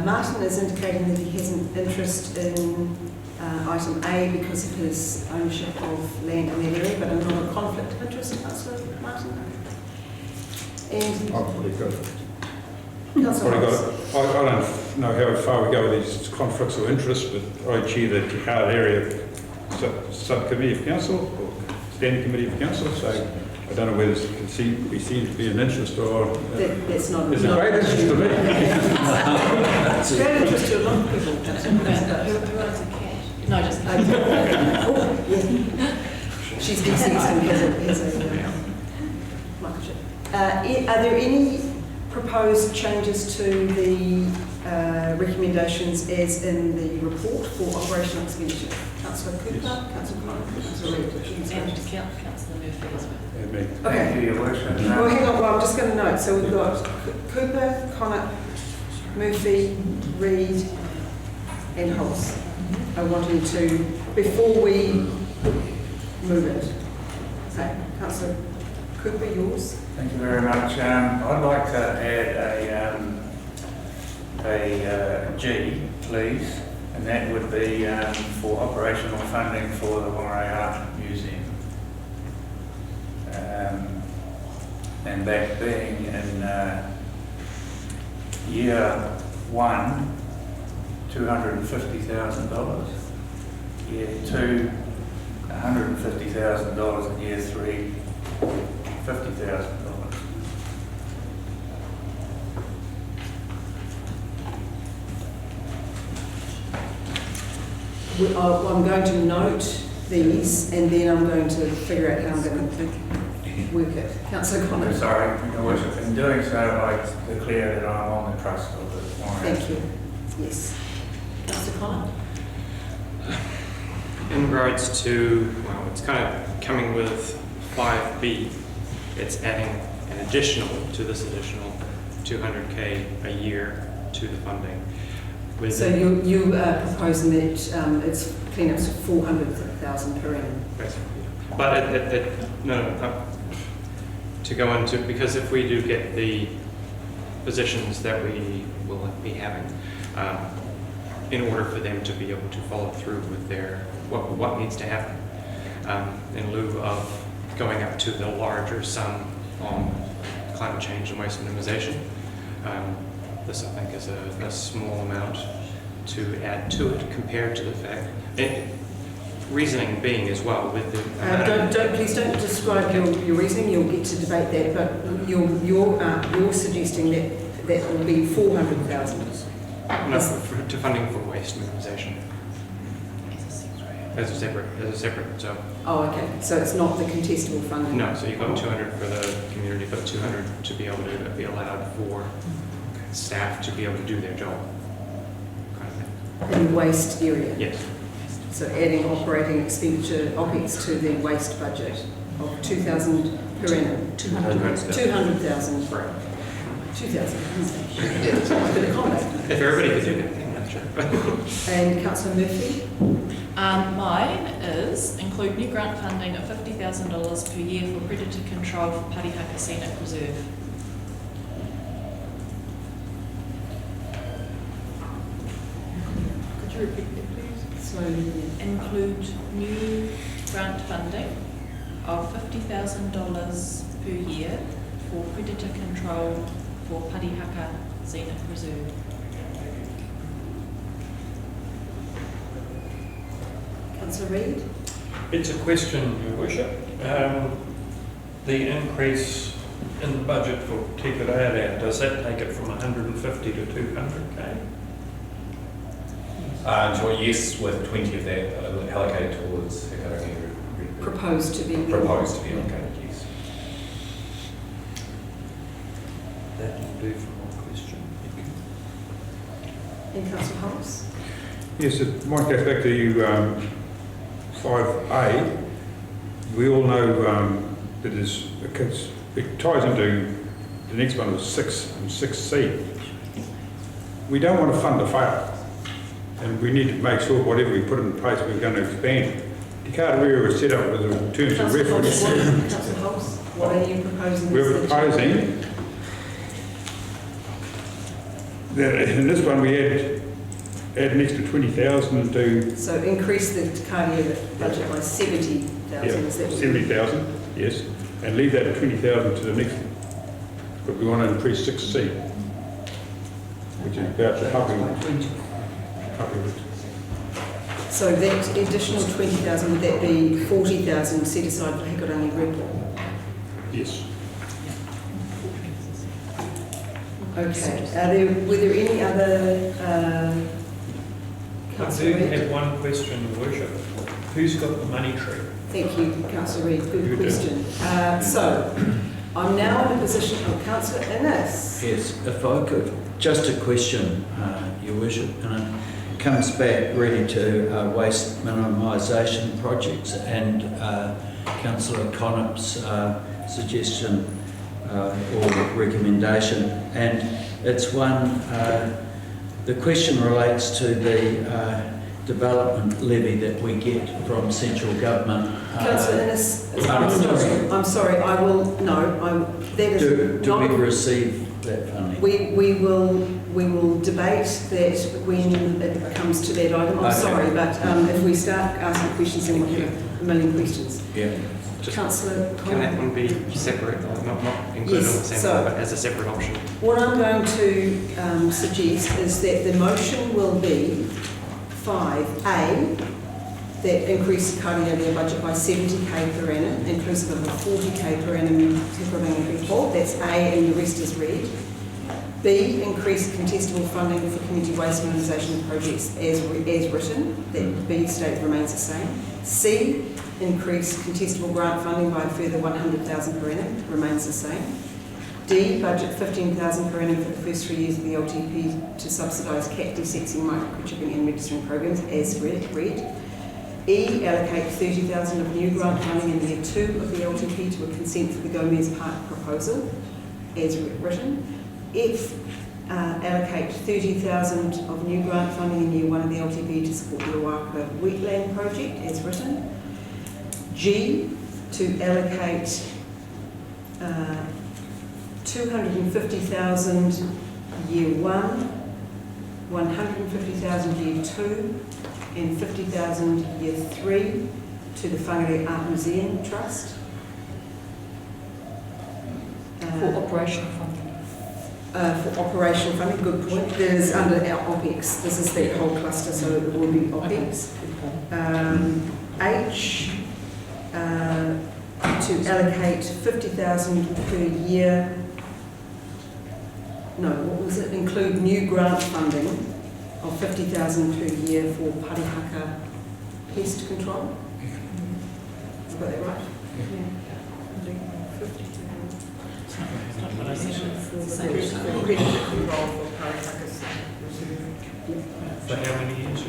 Martin is indicating that he has an interest in item A because of his ownership of land in that area, but I'm not a conflict of interest, Councillor Martin. And I've already got it. Councillor I don't know how far we go with these conflicts of interest, but I chair the Tekard Area Subcommittee of Council, or Standing Committee of Council, so I don't know whether there can be seen to be an interest or... that's not... It's a great interest to me. It's a great interest to a lot of people. Who owns a cat? No, just oh, yeah. She's deceased and has a microchip. Are there any proposed changes to the recommendations as in the report for operational expenditure? Councillor Cooper, Councillor Connor, Councillor Reid. and Councillor Murphy as well. Thank you, Your Worship. Well, hang on, I'm just going to note. So we've got Cooper, Connor, Murphy, Reid, and Holmes. I wanted to, before we move it. So, Councillor Cooper, yours. Thank you very much. I'd like to add a G, please, and that would be for operational funding for the Whangarei Art Museum. And that being in year 1, $250,000. Year 2, $150,000, and year 3, $50,000. I'm going to note these, and then I'm going to figure out how I'm going to work it. Councillor Connor. Sorry, Your Worship. In doing so, I declare that I'm on the trust of the Whangarei. Thank you. Yes. Councillor Connor. In regards to, well, it's kind of coming with 5B. It's adding an additional to this additional 200K a year to the funding. So you are proposing that it's clean-ups of 400,000 per annum? Basically. But to go into, because if we do get the positions that we will be having, in order for them to be able to follow through with their, what needs to happen, in lieu of going up to the larger sum on climate change and waste minimization. This, I think, is a small amount to add to it compared to the fact, reasoning being as well with the please don't describe your reasoning. You'll get to debate that, but you're suggesting that will be 400,000. No, to funding for waste minimization. As a separate. Oh, okay. So it's not the contestable funding. No. So you've got 200 for the community, but 200 to be able to be allowed for staff to be able to do their job. Kind of thing. In the waste area. Yes. So adding operating expenditure OPEX to the waste budget of 2,000 per annum. 200,000. 200,000. Right. 2,000. I could accommodate. If everybody could do that, then that's true. And Councillor Murphy? Mine is include new grant funding of $50,000 per year for predator control for Parihaka Scenic Reserve. Could you repeat that, please? Slowly. Include new grant funding of $50,000 per year for predator control for Parihaka Scenic Reserve. Councillor Reid? It's a question, Your Worship. The increase in the budget for Te Reo, does that take it from 150 to 200K? Yes, with 20 of that allocated towards Whangarei. Proposed to be allocated, yes. That will do for my question. And Councillor Holmes? Yes, it might go back to 5A. We all know that it ties into the next one was 6 and 6C. We don't want to fund a fail, and we need to make sure whatever we put in place we're going to expand. The Te Reo was set up with the terms of reference. Councillor Holmes, what are you proposing? We're proposing that in this one we add an extra 20,000 to... So increase the Te Reo budget by 70,000. Yeah, 70,000, yes, and leave that at 20,000 to the next one. But we want to increase 6C, which is about helping with. So that additional 20,000, would that be 40,000 set aside for Hikurangi Report? Yes. Okay. Were there any other... I do have one question, Your Worship. Who's got the money tree? Thank you, Councillor Reid. Good question. So, I'm now in the position of Councillor Innes. Yes, if I could, just a question, Your Worship, and it comes back really to waste minimisation projects and Councillor Connop's suggestion or recommendation, and it's one, the question relates to the development levy that we get from central government. Councillor Innes, I'm sorry, I will, no, that is do not... we receive that funding? We will debate that when it comes to that item. I'm Okay. sorry, but if we start asking questions, then we'll have a million questions. Yeah. Councillor Can that one be separate, not included on the same one, but as a separate option? What I'm going to suggest is that the motion will be 5A, that increase the Kaurialia budget by 70k per annum, inclusive of a 40k per annum Te report. That's A, and the rest is red. B, increase contestable funding for community waste minimisation projects as written. That B state remains the same. C, increase contestable grant funding by a further 100,000 per annum, remains the same. D, budget 15,000 per annum for the first 3 years of the LTP to subsidise cat desexing, microchipping and registering programs as read. E, allocate 30,000 of new grant funding in year 2 of the LTP to a consent for the Gomez Park proposal, as written. F, allocate 30,000 of new grant funding in year 1 of the LTP to support the Whangarei Wetland Project, as written. G, to allocate 250,000 year 1, 150,000 year 2, and 50,000 year 3 to the Whangarei Art Museum Trust. For operational funding. For operational funding, good point. There's under our OPEX. This is that whole cluster, so it will be OPEX. H, to allocate 50,000 per year. No, what was it? Include new grant funding of 50,000 per year for Parihaka pest control. I've got that right? For how many years?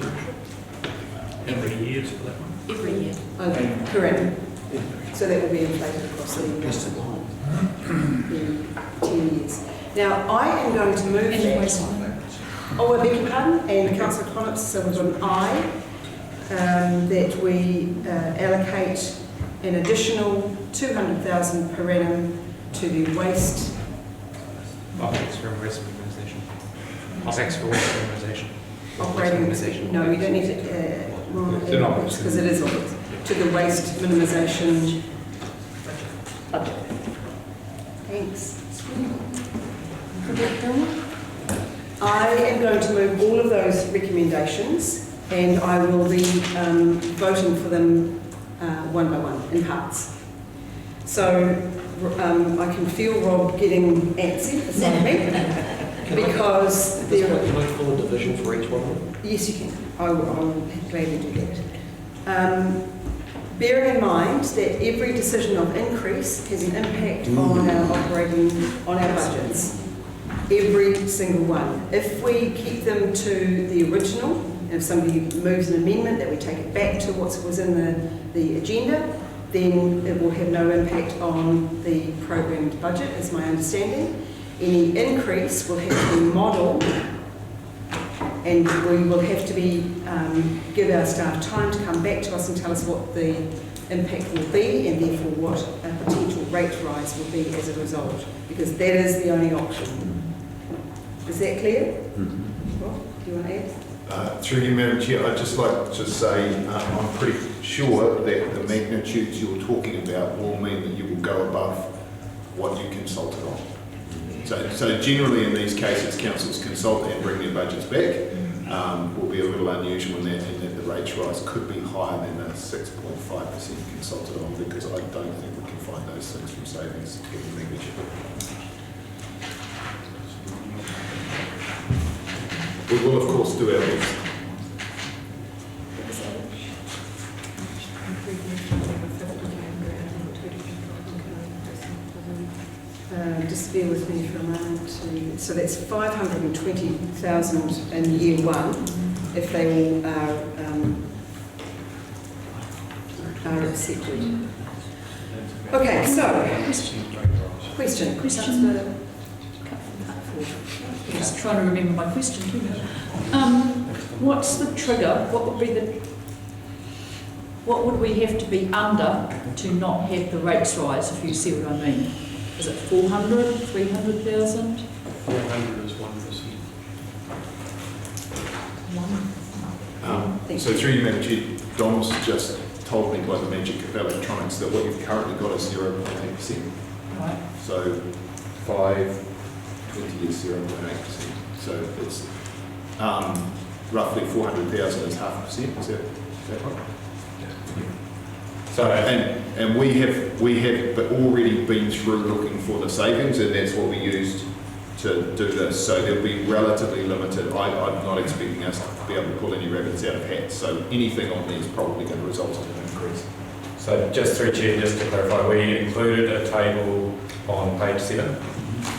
How many years for that one? Every year. Okay, correct. So that will be inflated across the 10 years. Now, I am going to move that. Oh, I beg your pardon, and Councillor Connopps, so we've got an I, that we allocate an additional 200,000 per annum to the waste. OPEX for waste minimisation. OPEX for waste minimisation. Operating, no, we don't need to, because it is OPEX, to the waste minimisation budget. Thanks. I am going to move all of those recommendations, and I will be voting for them one by one in parts. So I can feel Rob getting antsy beside me because can I call a division for each one? Yes, you can. I will gladly do that. Bearing in mind that every decision of increase has an impact on our budgets. Every single one. If we keep them to the original, and if somebody moves an amendment that we take it back to what was in the agenda, then it will have no impact on the programmed budget, is my understanding. Any increase will have to be modelled, and we will have to give our staff time to come back to us and tell us what the impact will be, and therefore what a potential rate rise will be as a result, because that is the only option. Is that clear? Rob, do you want to add? Through you, Madam Chair, I'd just like to say I'm pretty sure that the magnitudes you're talking about will mean that you will go above what you consulted on. So generally in these cases, councils consult and bring their budgets back. Will be a little unusual in that the rates rise could be higher than the 6.5% consulted on, because I don't think we can find those things from savings given magnitude. We will, of course, do our best. Just bear with me for a moment. So that's 520,000 in year 1, if they all are accepted. Okay, so question. Just trying to remember my question too. What's the trigger? What would we have to be under to not have the rates rise, if you see what I mean? Is it 400, 300,000? 400 is 1%. So through you, Madam Chair, Dom's just told me by the magic of electronics that what you've currently got is 0.8%. Right. So 520 is 0.8%. So it's roughly 400,000 is 0.5%. Is that right? So and we have but already been through looking for the savings, and that's what we used to do this. So there'll be relatively limited. I'm not expecting us to be able to pull any rabbits out of hats. So anything on there is probably going to result in an increase. So just through Chair, just to clarify, we included a table on page 7,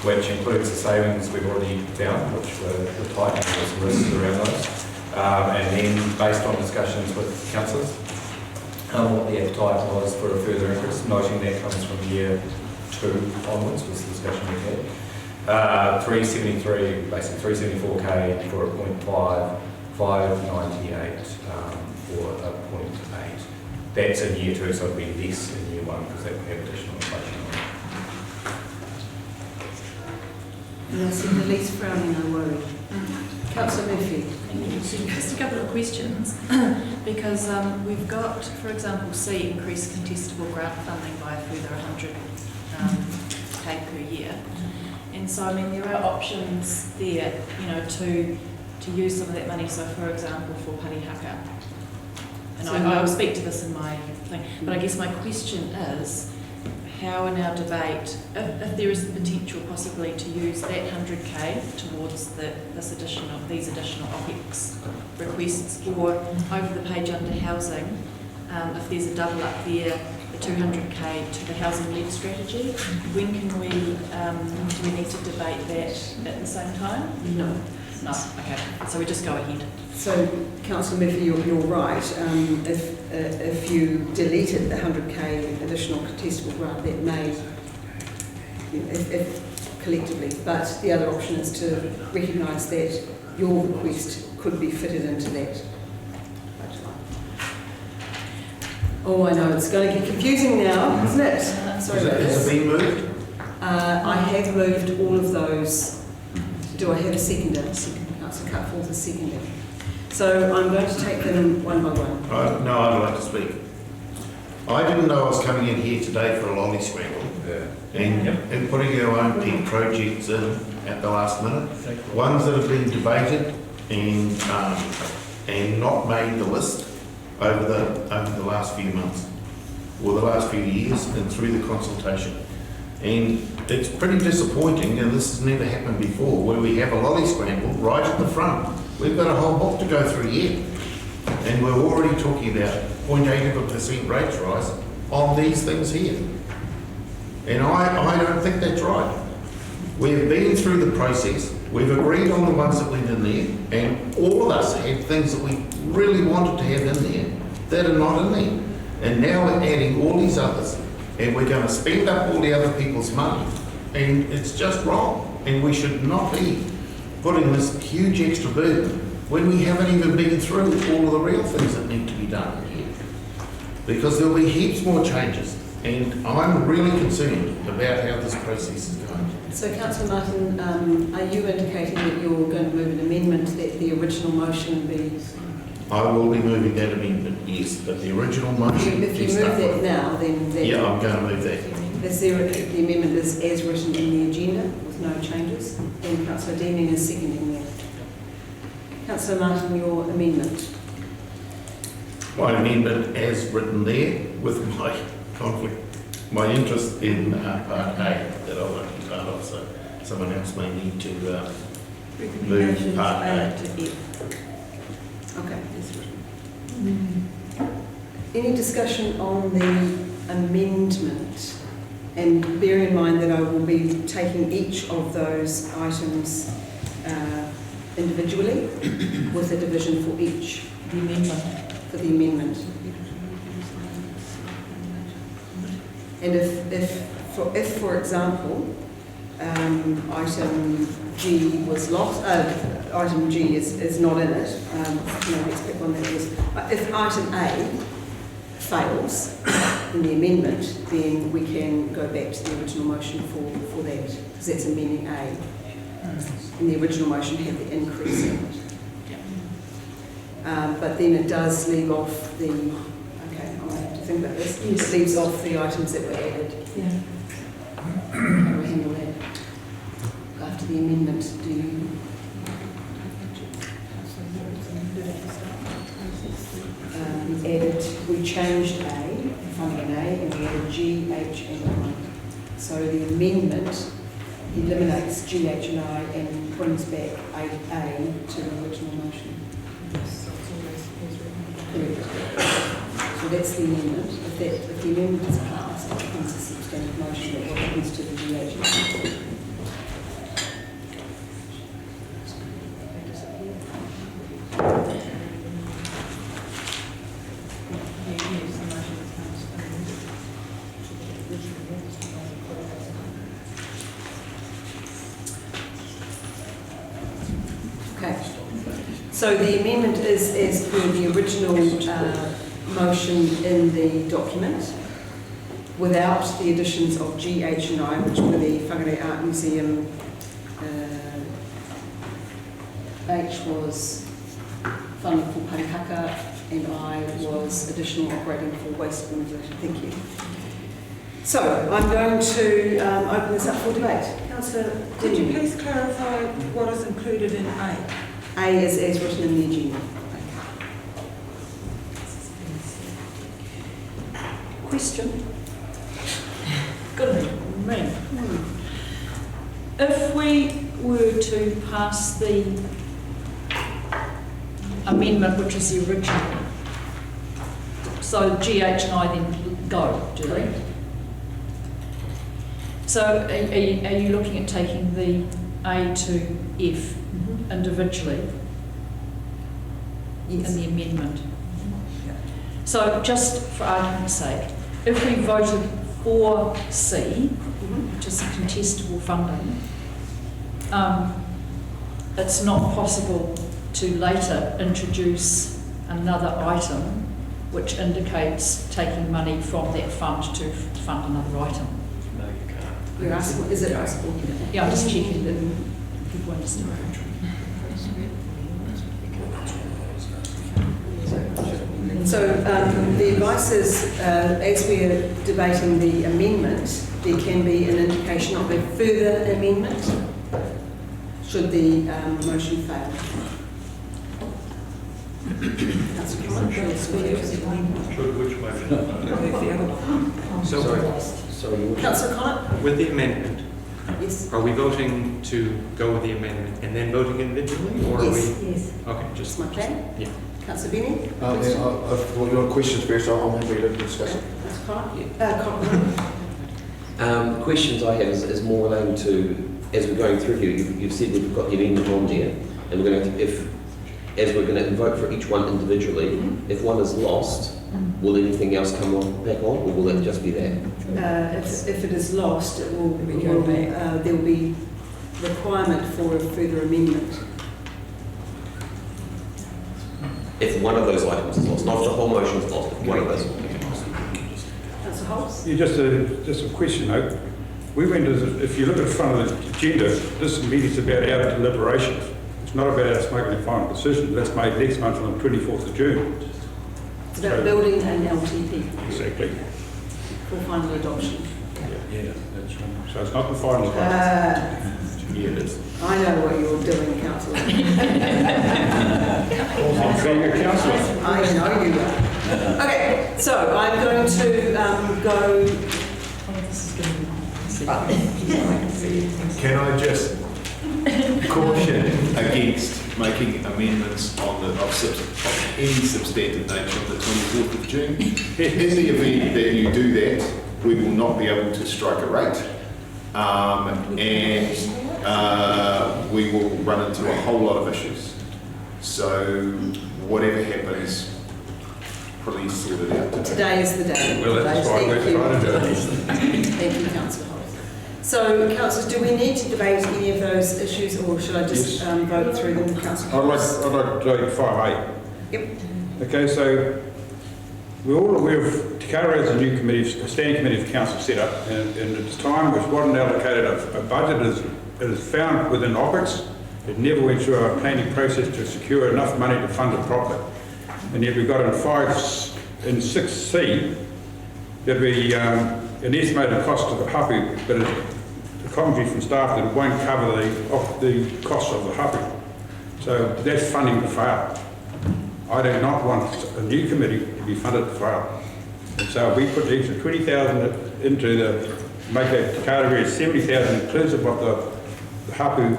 which includes the savings we've already found, which were tightening, with some risks around those. And then based on discussions with councillors, what the appetite was for a further increase, noting that comes from year 2 onwards, was the discussion we had. 373, basically 374k for a 0.5, 598 for a 0.8. That's in year 2, so it'll be less in year 1 because that will have additional inflation on it. And I see the least frowning, I worry. Councillor Murphy. Just a couple of questions, because we've got, for example, C, increased contestable grant funding by a further 100k per year. And so, I mean, there are options there, you know, to use some of that money. So, for example, for Parihaka. And So I will speak to this in my thing. But I guess my question is, how in our debate, if there is the potential possibly to use that 100k towards these additional OPEX requests, or over the page under housing, if there's a double up there, the 200k to the housing-led strategy, when can we, do we need to debate that at the same time? No. No, okay, so we just go ahead. So, Councillor Murphy, you're right. If you deleted the 100k additional contestable grant, that may, if collectively, but the other option is to recognise that your request could be fitted into that budget line. Oh, I know, it's going to get confusing now, isn't it? Sorry about this. Has it been moved? I have moved all of those. Do I have a seconder? Councillor Cutforth is seconding. So I'm going to take them one by one. No, I'd like to speak. I didn't know I was coming in here today for a lolly scramble and putting our own pet projects in at the last minute. Ones that have been debated and not made the list over the last few months or the last few years and through the consultation. And it's pretty disappointing, and this has never happened before, where we have a lolly scramble right at the front. We've got a whole book to go through yet, and we're already talking about 0.8% rates rise on these things here. And I don't think that's right. We've been through the process, we've agreed on the ones that went in there, and all of us had things that we really wanted to have in there that are not in there. And now we're adding all these others, and we're going to spend up all the other people's money, and it's just wrong. And we should not be putting this huge extra burden when we haven't even been through all of the real things that need to be done here. Because there'll be heaps more changes, and I'm really concerned about how this process is going. So, Councillor Martin, are you indicating that you're going to move an amendment that the original motion be? I will be moving that amendment, yes, but the original motion... If you move that now, then... Yeah, I'm going to move that. Is there, the amendment is as written in the agenda, with no changes, then Councillor Deeming is seconding that. Councillor Martin, your amendment. My amendment as written there, with my conflict, my interest in Part A that I want to be part of, so someone else may need to move Part A. Okay. Any discussion on the amendment? And bear in mind that I will be taking each of those items individually with a division for each. The amendment. For the amendment. And if for example, item G was lost, item G is not in it, let's pick one that is. If item A fails in the amendment, then we can go back to the original motion for that, because that's amending A. And the original motion had the increase in it. But then it does leave off the, okay, I'll have to think about this. Yes. It leaves off the items that were added. Yeah. How do we handle that? After the amendment, do you? We changed A, funding A, and we added G, H, and I. So the amendment eliminates G, H, and I and brings back A to the original motion. So that's the amendment. If the amendment is passed, it becomes a substantive motion. But what happens to the G, H, and I? So the amendment is as per the original motion in the document, without the additions of G, H and I, which were the Whangarei Art Museum. H was funding for Parihaka, and I was additional operating for waste organisation. Thank you. So I'm going to open this up for debate. Councillor, Could you please clarify what is included in A? A is as written in the agenda. Question. Good me. If we were to pass the amendment, which is the original, so GH and I then go, do they? So are you looking at taking the A to F individually in the amendment? So just for argument's sake, if we voted for C, which is contestable funding, it's not possible to later introduce another item which indicates taking money from that fund to fund another item. No, you can't. You're asking, is it possible? Yeah, I'm just checking that people understand. So the advice is, as we are debating the amendment, there can be an indication of a further amendment should the motion fail. Councillor Collins? Should which motion? Sorry. Councillor Collins? With the amendment, Yes. are we voting to go with the amendment and then voting individually, or Yes. are we? Yes. Okay, just. That's my plan. Yeah. Councillor Benny? Well, your questions first, I'm happy to discuss it. Councillor Cochran? Questions I have is more relating to, as we're going through here, you've said we've got the amendment on there, and we're going to, as we're going to vote for each one individually, if one is lost, will anything else come back on, or will it just be that? If it is lost, it will there will be requirement for a further amendment. If one of those items is lost, not the whole motion is lost, if one of those. Councillor Holmes? Yeah, just a question though. We went if you look at the front of the agenda, this meeting's about our deliberations. It's not about us making a final decision. That's made next month on the 24th of June. It's about building an LTP. Exactly. For final adoption. Yeah, that's right. So it's not the final vote. Yeah, it is. I know what you're doing, Councillor. I'm being a councillor. I know you are. Okay, so I'm going to go. Can I just caution against making amendments of any substantive nature on the 24th of June? In the event that you do that, we will not be able to strike a rate, and we will run into a whole lot of issues. So whatever happens, please sort it out. Today is the day. Well, that's why we're trying to do it. Thank you, Councillor Holmes. So, councillors, do we need to debate any of those issues, or should I just vote through them, Councillor Holmes? I'd like to debate 5A. Yep. Okay, so we're all aware of Takara as a new committee, a standing committee of council set up, and at the time which wasn't allocated a budget. It is found within OPEX. It never went through our planning process to secure enough money to fund it properly. And yet we got in 6C that we an estimated cost of the hapu, but the commentary from staff that it won't cover the cost of the hapu. So that's funding to fail. I do not want a new committee to be funded to fail. And so we put the extra 20,000 into make that category 70,000 inclusive of the hapu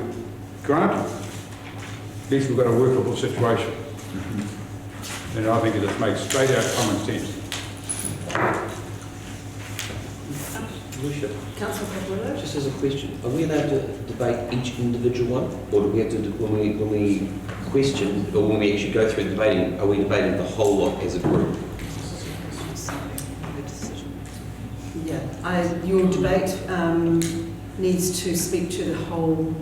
grant. At least we've got a workable situation. And I think it just makes straight out common sense. Councillor Cochran? Just as a question, are we allowed to debate each individual one, or do we have to, when we question, or when we actually go through debating, are we debating the whole lot as a group? Yeah, your debate needs to speak to the whole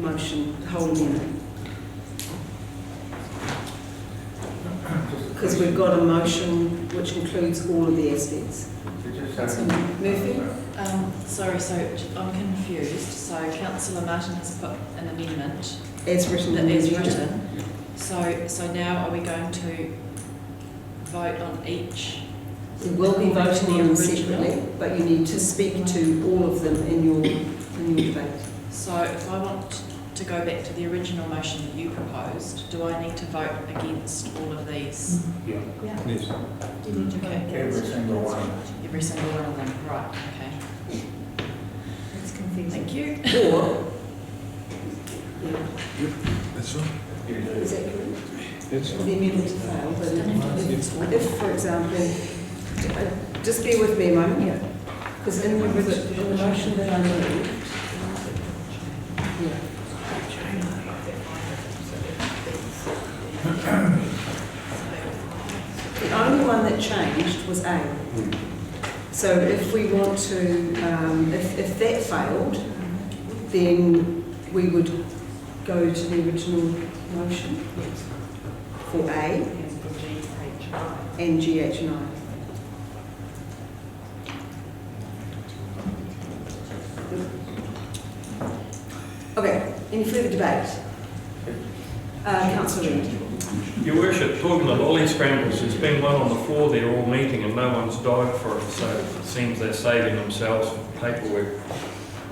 motion, the whole amendment. because we've got a motion which includes all of the aspects. Murphy? Sorry, so I'm confused. So Councillor Martin has put an amendment. As written. So now are we going to vote on each? We will be voting on them separately, but you need to speak to all of them in your debate. So if I want to go back to the original motion that you proposed, do I need to vote against all of these? Yeah. Yes. Do you need to vote against? Every single one. Every single one of them, right, okay. It's confusing. Thank you. Or, That's right. is that correct? That's The amendment to fail, but if, for example, just bear with me a moment, because in the motion that I moved, the only one that changed was A. So if we want to, if that failed, then we would go to the original motion for A and GH and I. Okay, any further debate? Councillor Reid. Your Worship, talking of lolly scrambles, there's been one on the floor there all meeting and no one's died for it, so it seems they're saving themselves paperwork.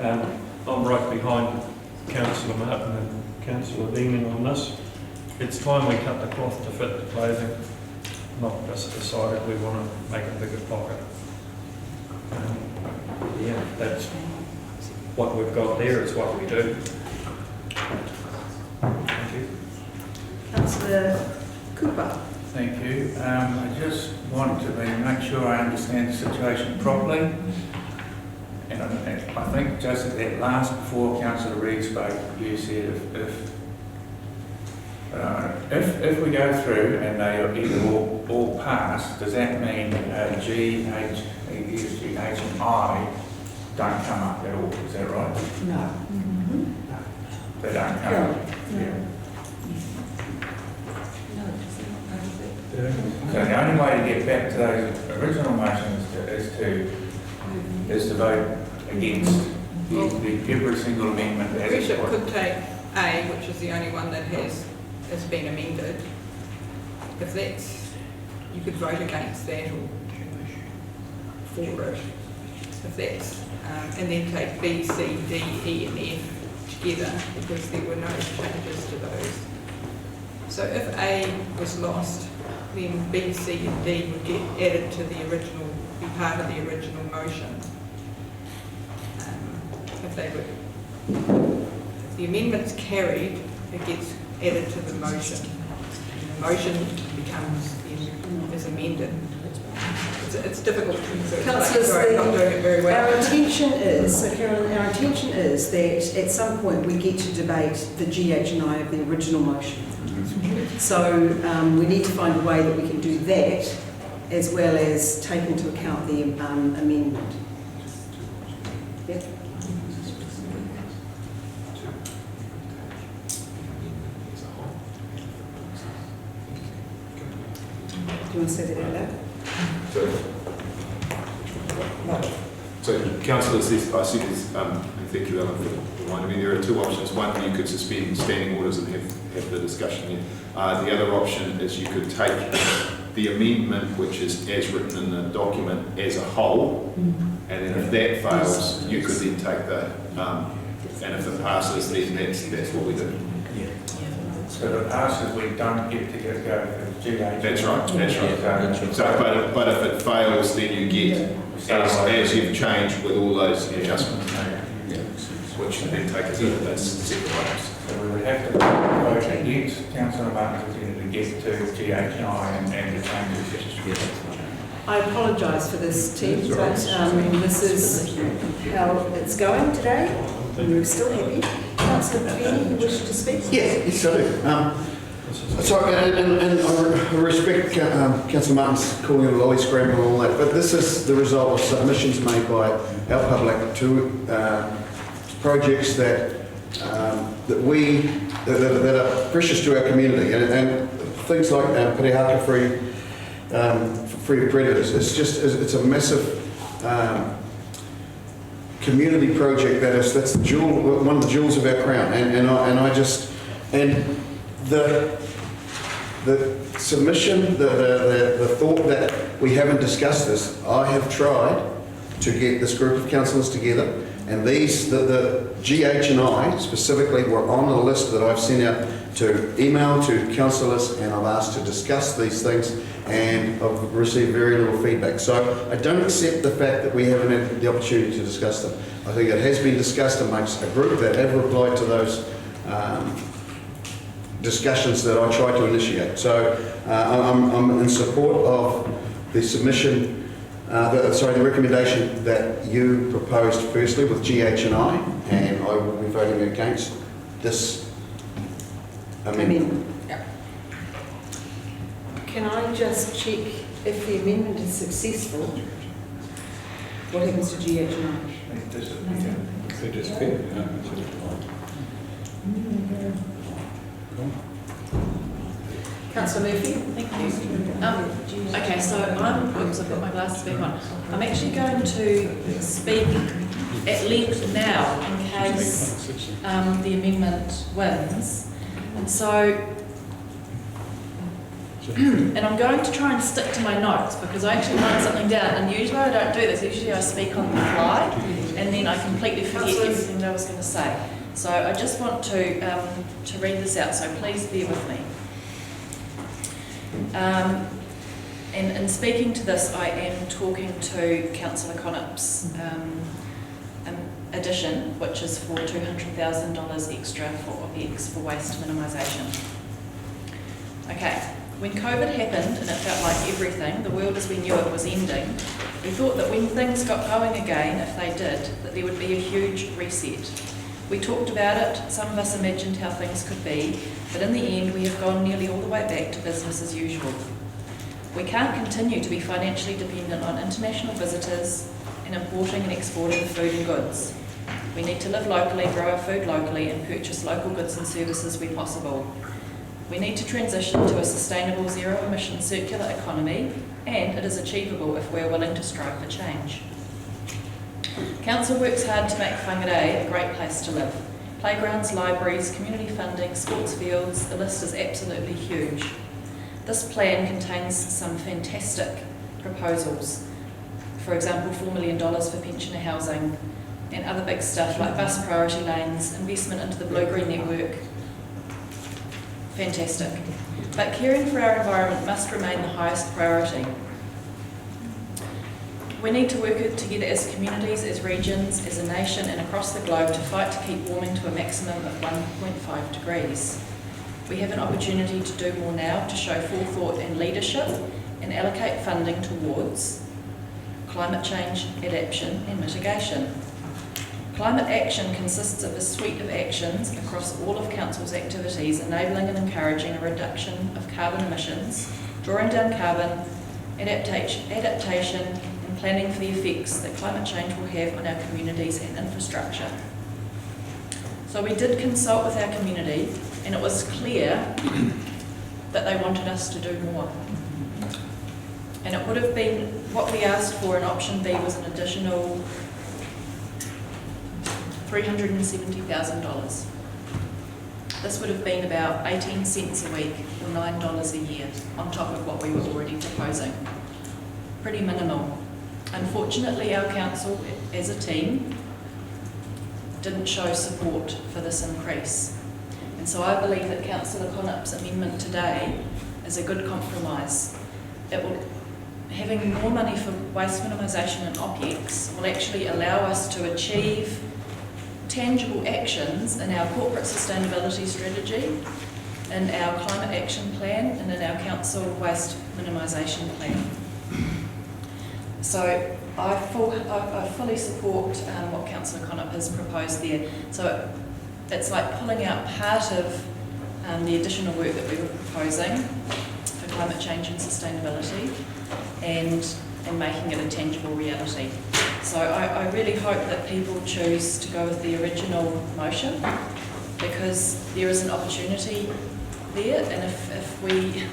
I'm right behind Councillor Martin and Councillor Beaman on this. It's time we cut the cloth to fit the clothing, not just decided we want to make a bigger pocket. Yeah, that's what we've got there, it's what we do. Thank you. Councillor Cooper. Thank you. I just want to make sure I understand the situation properly. And I think just at that last, before Councillor Reid spoke, you said if we go through and they are either all pass, does that mean G, H, and I don't come up at all? Is that right? No. They don't come up. Yeah. So the only way to get back to those original motions is to vote against every single amendment. The Bishop could take A, which is the only one that has been amended. If that's, you could vote against that or for it. If that's, and then take B, C, D, E, and F together because there were no changes to those. So if A was lost, then B, C, and D would get added to the original, be part of the original motion. If they were, if the amendment's carried, it gets added to the motion. And the motion becomes, is amended. It's difficult to explain. Councillors, Sorry, I'm not doing it very well. Our intention is, so Carolyn, our intention is that at some point we get to debate the GH and I of the original motion. So we need to find a way that we can do that as well as take into account the amendment. Yep. Do you want to say that out loud? So Councillor says, I see this, and thank you Alan for the line. I mean, there are two options. One, you could suspend standing orders and have the discussion here. The other option is you could take the amendment, which is as written in the document, as a whole, and then if that fails, you could then take the, and if it passes, then that's what we do. So if it passes, we don't get to go for GH. That's right, that's right. So, but if it fails, then you get, as you've changed with all those adjustments, which then take us into those separate items. So we would have to vote against Councillor Martin's agenda to get to GH&I and the changes. I apologise for this, team, but this is how it's going today. We're still happy. Councillor Penny, you wish to speak? Yes, I do. Sorry, and I respect Councillor Martin's calling it a lolly scramble and all that, but this is the result of submissions made by our public to projects that that are precious to our community, and things like Parihaka Free free of predators. It's a massive community project that's the jewel, one of the jewels of our crown, and the submission, the thought that we haven't discussed this. I have tried to get this group of councillors together, and the GH and I specifically were on the list that I've sent out to email to councillors, and I've asked to discuss these things, and I've received very little feedback. So I don't accept the fact that we haven't had the opportunity to discuss them. I think it has been discussed amongst a group that have replied to those discussions that I tried to initiate. So I'm in support of the submission, the recommendation that you proposed firstly with GH and I will be voting against this amendment. Can I just check if the amendment is successful? What happens to GH and I? They disappear. Councillor Murphy? Thank you. Okay, so oops, I've got my glasses back on. I'm actually going to speak at length now in case the amendment wins. And so, and I'm going to try and stick to my notes because I actually write something down, and usually I don't do this. Usually I speak on the fly and then I completely forget everything that I was going to say. So I just want to read this out, so please bear with me. And in speaking to this, I am talking to Councillor Connop's addition, which is for $200,000 extra for OPEX for waste minimisation. Okay, when COVID happened and it felt like everything, the world as we knew it was ending, we thought that when things got going again, if they did, that there would be a huge reset. We talked about it, some of us imagined how things could be, but in the end we have gone nearly all the way back to business as usual. We can't continue to be financially dependent on international visitors and importing and exporting of food and goods. We need to live locally, grow our food locally and purchase local goods and services where possible. We need to transition to a sustainable zero-emission circular economy, and it is achievable if we're willing to strive for change. Council works hard to make Whangarei a great place to live. Playgrounds, libraries, community funding, sports fields, the list is absolutely huge. This plan contains some fantastic proposals. For example, $4 million for pensioner housing and other big stuff like bus priority lanes, investment into the blue-green network. Fantastic. But caring for our environment must remain the highest priority. We need to work together as communities, as regions, as a nation and across the globe to fight to keep warming to a maximum of 1.5 degrees. We have an opportunity to do more now to show forethought and leadership and allocate funding towards climate change, adaptation and mitigation. Climate action consists of a suite of actions across all of Council's activities, enabling and encouraging a reduction of carbon emissions, drawing down carbon, adaptation and planning for the effects that climate change will have on our communities and infrastructure. So we did consult with our community and it was clear that they wanted us to do more. And it would have been, what we asked for in option B was an additional $370,000. This would have been about 18 cents a week or $9 a year on top of what we were already proposing. Pretty minimal. Unfortunately, our council as a team didn't show support for this increase. And so I believe that Councillor Connop's amendment today is a good compromise. Having more money for waste minimisation and OPEX will actually allow us to achieve tangible actions in our corporate sustainability strategy, in our climate action plan and in our council waste minimisation plan. So I fully support what Councillor Connop has proposed there. So it's like pulling out part of the additional work that we were proposing for climate change and sustainability and making it a tangible reality. So I really hope that people choose to go with the original motion because there is an opportunity there, and if we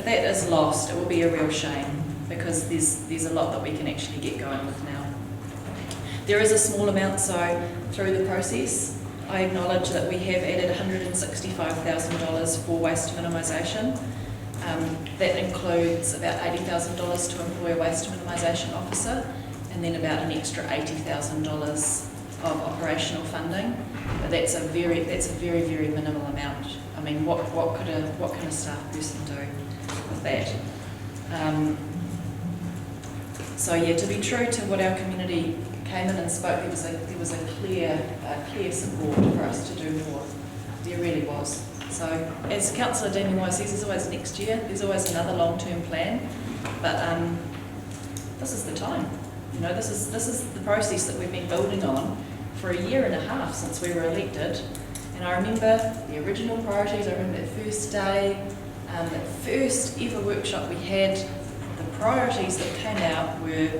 that is lost, it will be a real shame, because there's a lot that we can actually get going with now. There is a small amount, so through the process, I acknowledge that we have added $165,000 for waste minimisation. That includes about $80,000 to employ a waste minimisation officer, and then about an extra $80,000 of operational funding. But that's a very, very minimal amount. I mean, what can a staff person do with that? So yeah, to be true to what our community came in and spoke, there was a clear support for us to do more. There really was. So as Councillor Deeming always says, there's always next year, there's always another long-term plan, but this is the time. You know, this is the process that we've been building on for 1.5 years since we were elected. And I remember the original priorities, I remember that first day, that first ever workshop we had, the priorities that came out were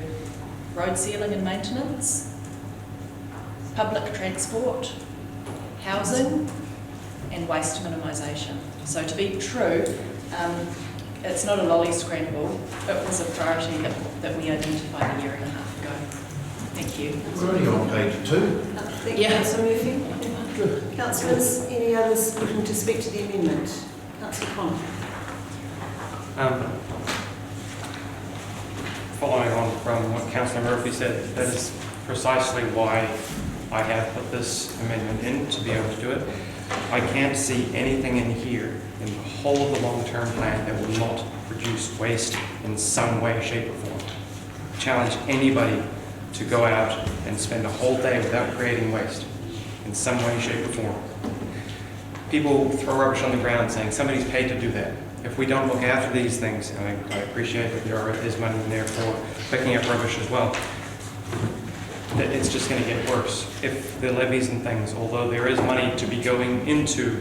road sealing and maintenance, public transport, housing, and waste minimisation. So to be true, it's not a lolly scramble, it was a priority that we identified 1.5 years ago. Thank you. We're only on page 2. Thank you, Councillor Murphy. Councillors, any others looking to speak to the amendment? Councillor Connor. Following on from what Councillor Murphy said, that is precisely why I have put this amendment in, to be able to do it. I can't see anything in here, in the whole of the long-term plan, that will not produce waste in some way, shape or form. Challenge anybody to go out and spend a whole day without creating waste in some way, shape or form. People throw rubbish on the ground saying somebody's paid to do that. If we don't look after these things, and I appreciate that there is money in there for picking up rubbish as well, that it's just going to get worse. If the levies and things, although there is money to be going into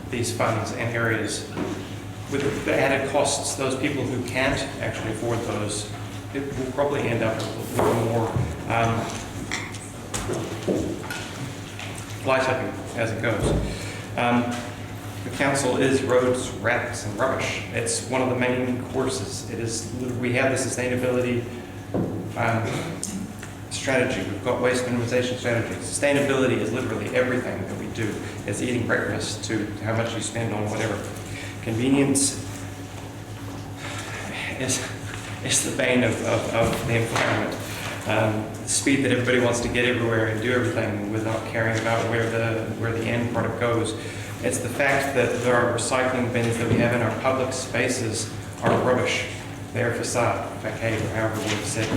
these funds and areas, with the added costs, those people who can't actually afford those, it will probably end up with more fly tipping as it goes. The council is roads, rats, and rubbish. It's one of the main courses. It is. We have the sustainability strategy. We've got waste minimization strategy. Sustainability is literally everything that we do. It's eating breakfast to how much you spend on whatever. Convenience is the bane of the environment. The speed that everybody wants to get everywhere and do everything without caring about where the end product goes. It's the fact that our recycling bins that we have in our public spaces are rubbish. They're facade, facade, or however we say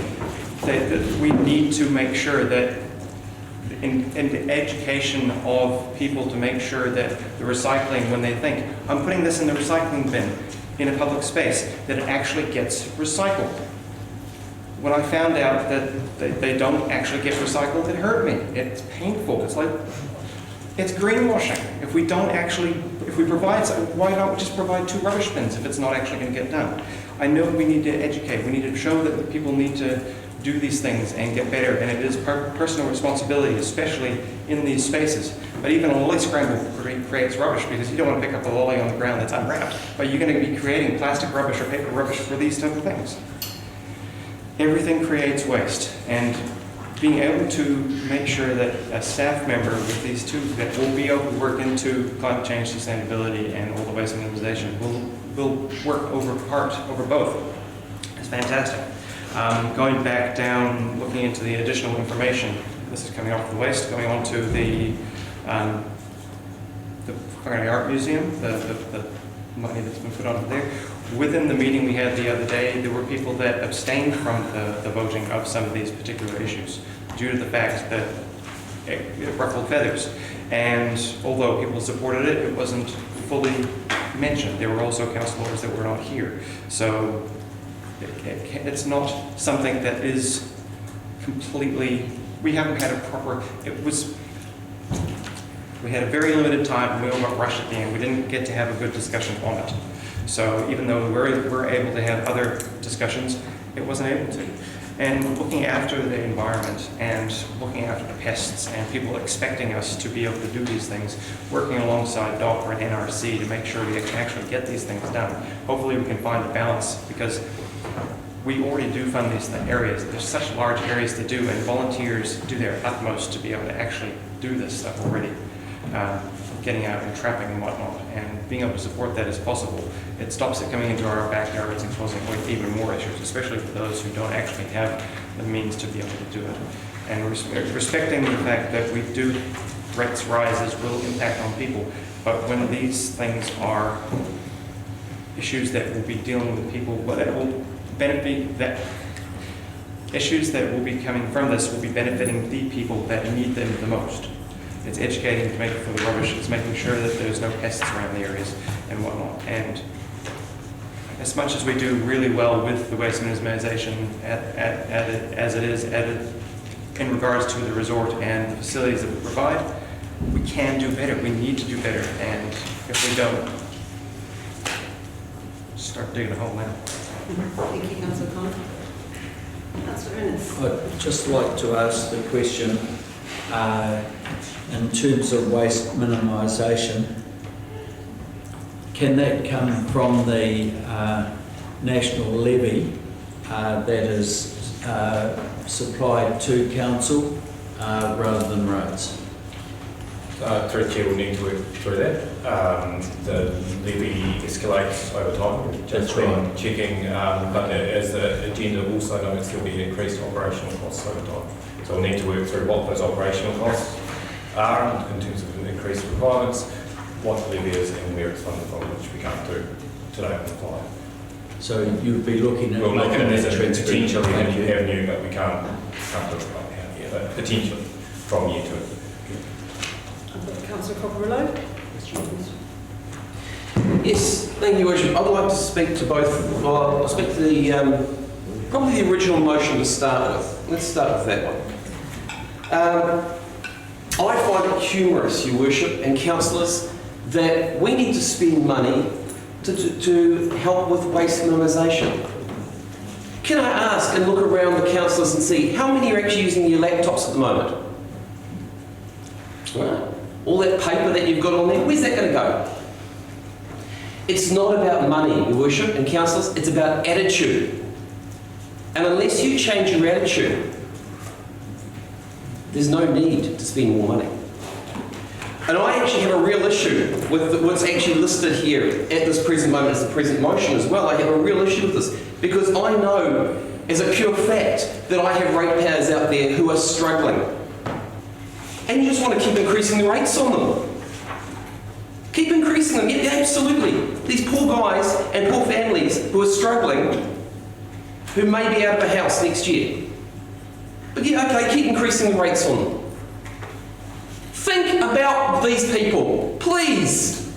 it. We need to make sure that in the education of people to make sure that the recycling, when they think, I'm putting this in the recycling bin in a public space, that it actually gets recycled. When I found out that they don't actually get recycled, it hurt me. It's painful. It's like, it's greenwashing. If we provide, why don't we just provide 2 rubbish bins if it's not actually going to get done? I know we need to educate. We need to show that the people need to do these things and get better, and it is personal responsibility, especially in these spaces. But even a lolly scramble creates rubbish, because you don't want to pick up a lolly on the ground that's unwrapped, but you're going to be creating plastic rubbish or paper rubbish for these type of things. Everything creates waste, and being able to make sure that a staff member with these two that will be able to work into climate change, sustainability, and all the waste minimization will work over both. It's fantastic. Going back down, looking into the additional information, this is coming off the waste, going on to the Whangarei Art Museum, the money that's been put onto there. Within the meeting we had the other day, there were people that abstained from the voting of some of these particular issues due to the fact that it ruffled feathers. And although people supported it, it wasn't fully mentioned. There were also councillors that were not here. So it's not something that is completely, we haven't had a proper, we had a very limited time and we all got rushed at the end. We didn't get to have a good discussion on it. So even though we're able to have other discussions, it wasn't able to. and looking after the environment and looking after the pests and people expecting us to be able to do these things, working alongside DOCR and NRC to make sure we can actually get these things done. Hopefully we can find a balance, because we already do fund these areas. There's such large areas to do, and volunteers do their utmost to be able to actually do this stuff already. Getting out and trapping and whatnot, and being able to support that as possible. It stops it coming into our backyards and causing even more issues, especially for those who don't actually have the means to be able to do it. And respecting the fact that we do, rates rises will impact on people, but when these things are issues that will be dealing with people, that will benefit, that issues that will be coming from this will be benefiting the people that need them the most. It's educating to make it for the rubbish. It's making sure that there's no pests around the areas and whatnot. And as much as we do really well with the waste minimisation as it is in regards to the resort and the facilities that we provide, we can do better. We need to do better. And if we don't, start digging a hole now. Thank you, Councillor Connor. Councillor Ennis. I'd just like to ask the question, in terms of waste minimisation, can that come from the national levy that is supplied to council rather than roads? Through Chair, we'll need to work through that. The levy escalates over time. Just been checking, but as the agenda also notes, there'll be increased operational costs over time. So we'll need to work through what those operational costs are in terms of increased requirements, what the levy is and where it's funded from, which we can't do today on the fly. So you'll be looking at... We'll look at it as a potential avenue, but we can't do it right now. Yeah, but potentially from year to it. Councillor Cockerillo. Yes, thank you, Worship. I'd like to speak to both. Well, I'll speak to the probably the original motion to start with. Let's start with that one. I find it humorous, Your Worship and councillors, that we need to spend money to help with waste minimisation. Can I ask and look around the councillors and see how many are actually using your laptops at the moment? Well, all that paper that you've got on there, where's that going to go? It's not about money, Your Worship and councillors, it's about attitude. And unless you change your attitude, there's no need to spend more money. And I actually have a real issue with what's actually listed here at this present moment as the present motion as well. I have a real issue with this because I know as a pure fact that I have ratepayers out there who are struggling. And you just want to keep increasing the rates on them. Keep increasing them, yeah, absolutely. These poor guys and poor families who are struggling, who may be out of a house next year. But yeah, okay, keep increasing the rates on them. Think about these people, please.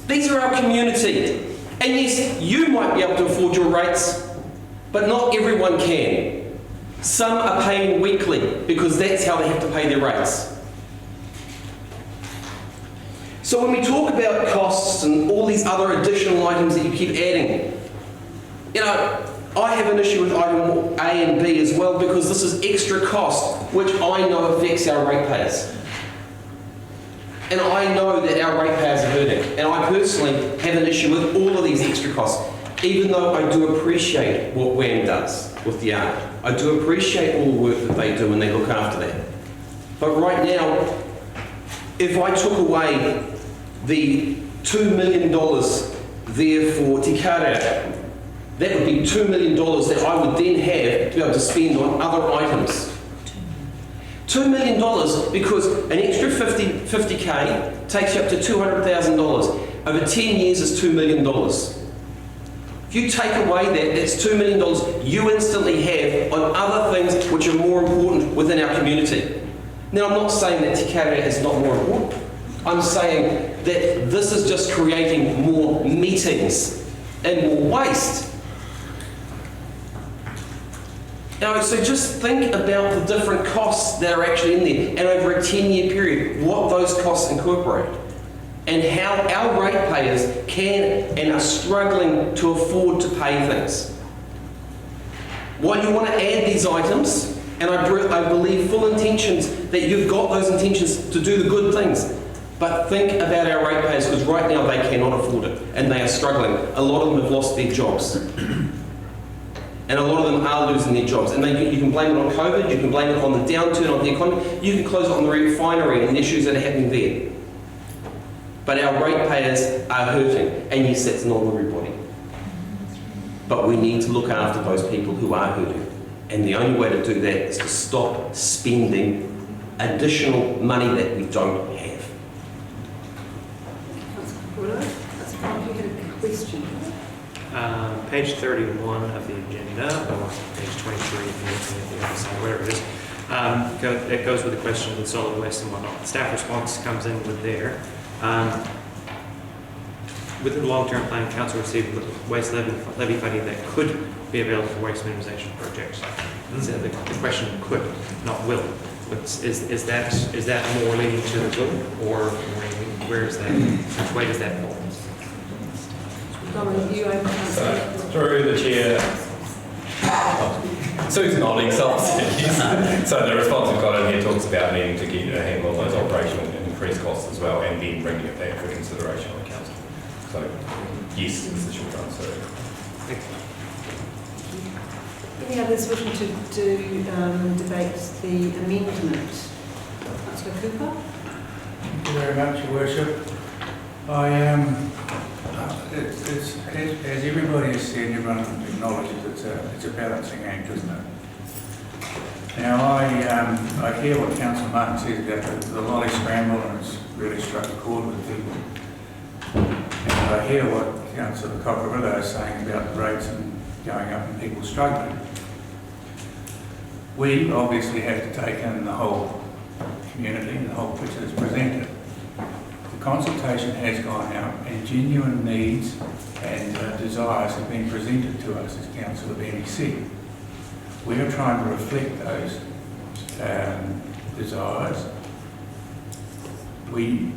These are our community. And yes, you might be able to afford your rates, but not everyone can. Some are paying weekly because that's how they have to pay their rates. So when we talk about costs and all these other additional items that you keep adding, you know, I have an issue with item A and B as well because this is extra cost which I know affects our ratepayers. And I know that our ratepayers are hurting. And I personally have an issue with all of these extra costs, even though I do appreciate what WAM does with the art. I do appreciate all the work that they do and they look after that. But right now, if I took away the $2 million there for Te Karea, that would be $2 million that I would then have to be able to spend on other items. $2 million because an extra 50K takes you up to $200,000. Over 10 years is $2 million. If you take away that, that's $2 million you instantly have on other things which are more important within our community. Now, I'm not saying that Te Karea is not more important. I'm saying that this is just creating more meetings and more waste. Now, so just think about the different costs that are actually in there and over a 10-year period, what those costs incorporate and how our ratepayers can and are struggling to afford to pay things. While you want to add these items, and I believe full intentions that you've got those intentions to do the good things, but think about our ratepayers, because right now they cannot afford it and they are struggling. A lot of them have lost their jobs. And a lot of them are losing their jobs. And you can blame it on COVID, you can blame it on the downturn of the economy, you can close it on the refinery and the issues that are happening there. But our ratepayers are hurting, and yes, that's not everybody. But we need to look after those people who are hurting. And the only way to do that is to stop spending additional money that we don't have. That's a complicated question. Page 31 of the agenda, or page 23 if you're looking at the other side, whatever it is. It goes with the question of the solid waste and whatnot. Staff response comes in with there. Within the long-term plan, council received waste levy funding that could be available for waste minimisation projects. So the question could, not will. Is that more leaning to the will, or where is that? Which way does that fall? Through the chair. Sue's nodding, so the response we've got in here talks about needing to get a handle on those operational and increased costs as well, and then bringing it back for consideration on council. So, yes, is the short answer. Any others wishing to debate the amendment? Councillor Cooper? Thank you very much, Your Worship. As everybody has said, everyone acknowledges it's a balancing act, isn't it? Now, I hear what Councillor Martin says about the lolly scramble, and it's really struck a chord with people. And I hear what Councillor Cockerillo is saying about the rates and going up and people struggling. We obviously have to take in the whole community and the whole picture that's presented. The consultation has gone out and genuine needs and desires have been presented to us, as Councillor Benny said. We are trying to reflect those desires. We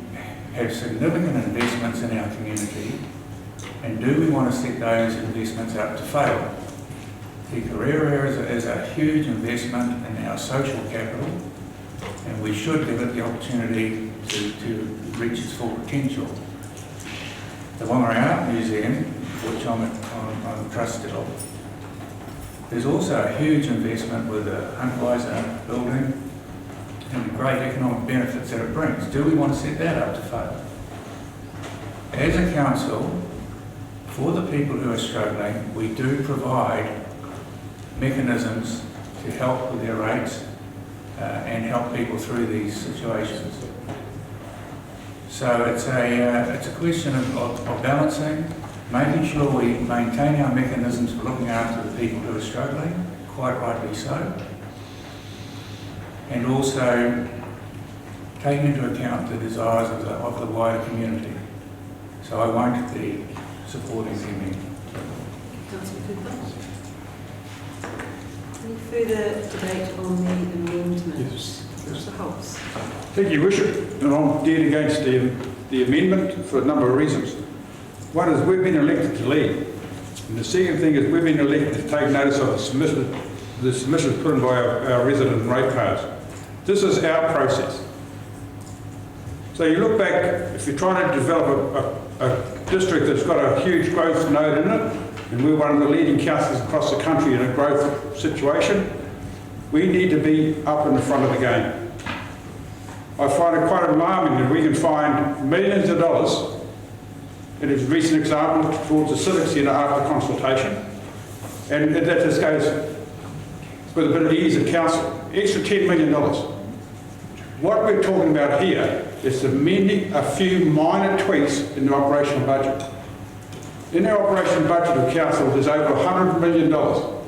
have significant investments in our community, and do we want to set those investments up to fail? The career area is a huge investment in our social capital, and we should give it the opportunity to reach its full potential. The Whangarei Art Museum, which I'm trusted of, there's also a huge investment with the Huntweiser building and the great economic benefits that it brings. Do we want to set that up to fail? As a council, for the people who are struggling, we do provide mechanisms to help with their rates and help people through these situations. So it's a question of balancing, making sure we maintain our mechanisms for looking after the people who are struggling, quite rightly so, and also taking into account the desires of the wider community. So I won't be supporting the amendment. Councillor Cooper? Any further debate on the amendment? Yes. Councillor Holtz? Thank you, Worship. And I'm dead against the amendment for a number of reasons. One is we've been elected to lead. And the second thing is we've been elected to take notice of the submissions put in by our resident and ratepayers. This is our process. So you look back, if you're trying to develop a district that's got a huge growth node in it, and we're one of the leading councils across the country in a growth situation, we need to be up in the front of the game. I find it quite alarming that we can find millions of dollars, in a recent example, towards the Civic Centre after consultation, and that just goes with a bit of ease of council, extra $10 million. What we're talking about here is amending a few minor tweaks in the operational budget. In our operational budget of council, there's over $100 million. Of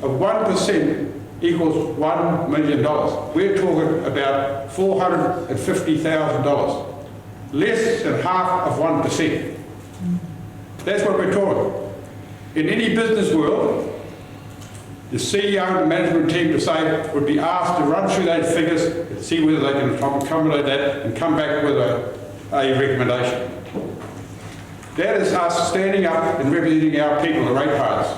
1% equals $1 million. We're talking about $450,000. Less than half of 1%. That's what we're talking. In any business world, the CEO and the management team would be asked to run through those figures and see whether they can accommodate that and come back with a recommendation. That is us standing up and representing our people, the ratepayers.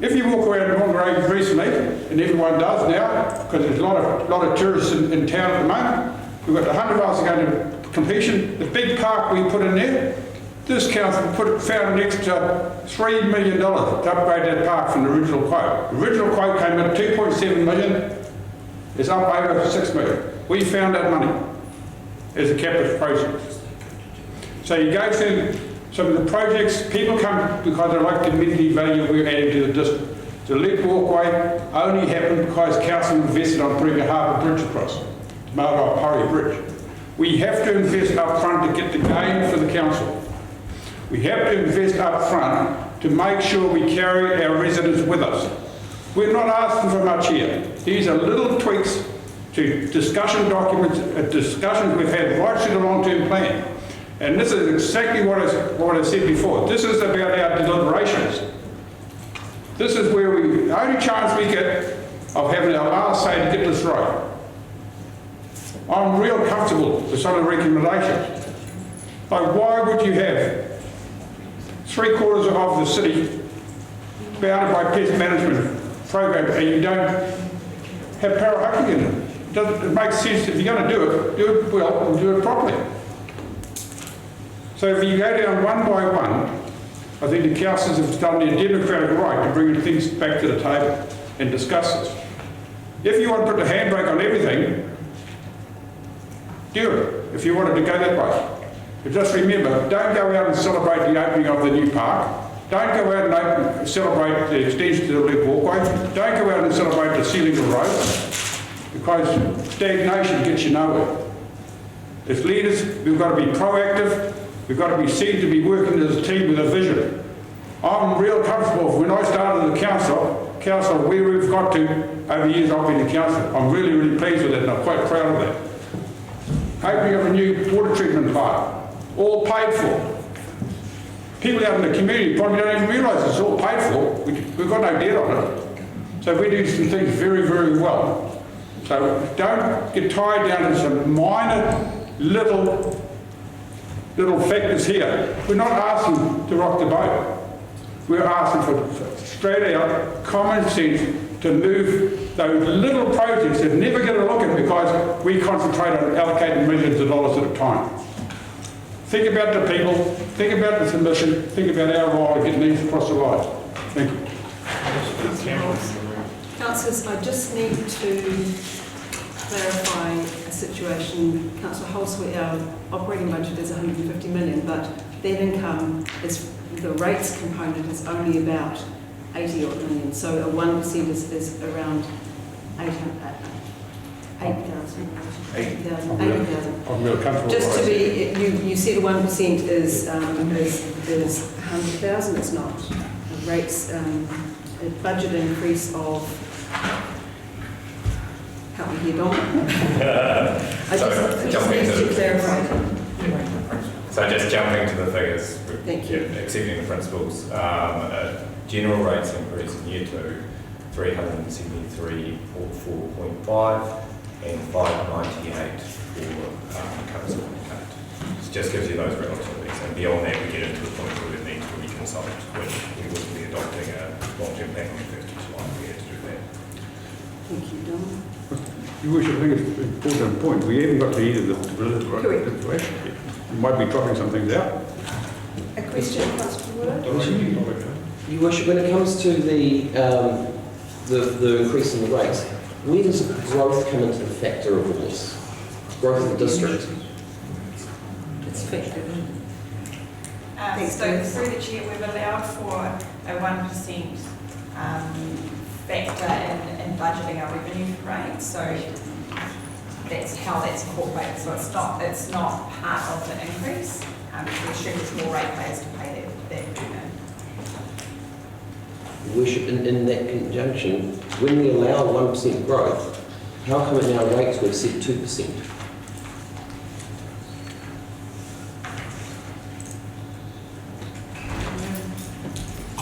If you walk around Whangarei recently, and everyone does now, because there's a lot of tourists in town at the moment, we've got the 100 miles going to completion. The big park we put in there, this council found an extra $3 million to upgrade that park from the original quote. The original quote came in at 2.7 million. It's up over 6 million. We found that money as a capital project. So you go through some of the projects, people come because they like the amenity value we're adding to the district. The lead walkway only happened because council invested on putting a harbour bridge across, the Whangarei Bridge. We have to invest up front to get the gain for the council. We have to invest up front to make sure we carry our residents with us. We're not asking for much here. These are little tweaks to discussion documents, discussions we've had right through the long-term plan. And this is exactly what I said before. This is about our deliberations. This is where the only chance we get of having our last say to get this right. I'm real comfortable with some of the recommendations. Like, why would you have 3/4 of the city bounded by pest management program and you don't have para-hacking in it? It makes sense. If you're going to do it well and do it properly. So if you go down one by one, I think the councillors have done their democratic right to bring things back to the table and discuss this. If you want to put the handbrake on everything, do it, if you wanted to go that way. But just remember, don't go out and celebrate the opening of the new park. Don't go out and celebrate the extension to the lead walkway. Don't go out and celebrate the sealing of roads, because stagnation gets you nowhere. As leaders, we've got to be proactive. We've got to be seen to be working as a team with a vision. I'm real comfortable. When I started the council, where we've got to over the years I've been the council, I'm really, really pleased with it and I'm quite proud of that. Opening of a new water treatment plant, all paid for. People out in the community probably don't even realise it's all paid for. We've got no debt on it. So we do some things very, very well. So don't get tied down to some minor little factors here. We're not asking to rock the boat. We're asking for straight out common sense to move those little projects that never get a look at because we concentrate on allocating millions of dollars at a time. Think about the people, think about the submission, think about our role in getting these across the line. Thank you. Councillors, I just need to clarify a situation. Councillor Holsworth, our operating budget is 150 million, but that income is, the rates component is only about 80 odd million. So a 1% is around 8,000. 80,000. I'm real comfortable. Just to be, you said 1% is 100,000. It's not. The rates, a budget increase of. Help me here, Dom. I just need to clarify. So just jumping to the figures, Thank you. accepting the principles, general rates increase in year 2, 373.4.5 and 598 for council account. It just gives you those relativities, and beyond that we get into the point where we need to reconsult, which we will be adopting a long-term plan on the 1st of July. We had to do that. Thank you, Dom. You wish, I think it's an important point. We haven't got to either the Correct. We might be dropping some things out. A question, Councillor Wood? Your Worship, when it comes to the increase in the rates, where does growth come into the factor of all this? Growth of the district? It's factored in. So through the chair, we've allowed for a 1% factor in budgeting our revenue rate. So that's how that's incorporated. So it's not part of the increase. We assume there's more rate payers to pay that payment. Worship, in that conjunction, when we allow 1% growth, how come in our rates we've said 2%?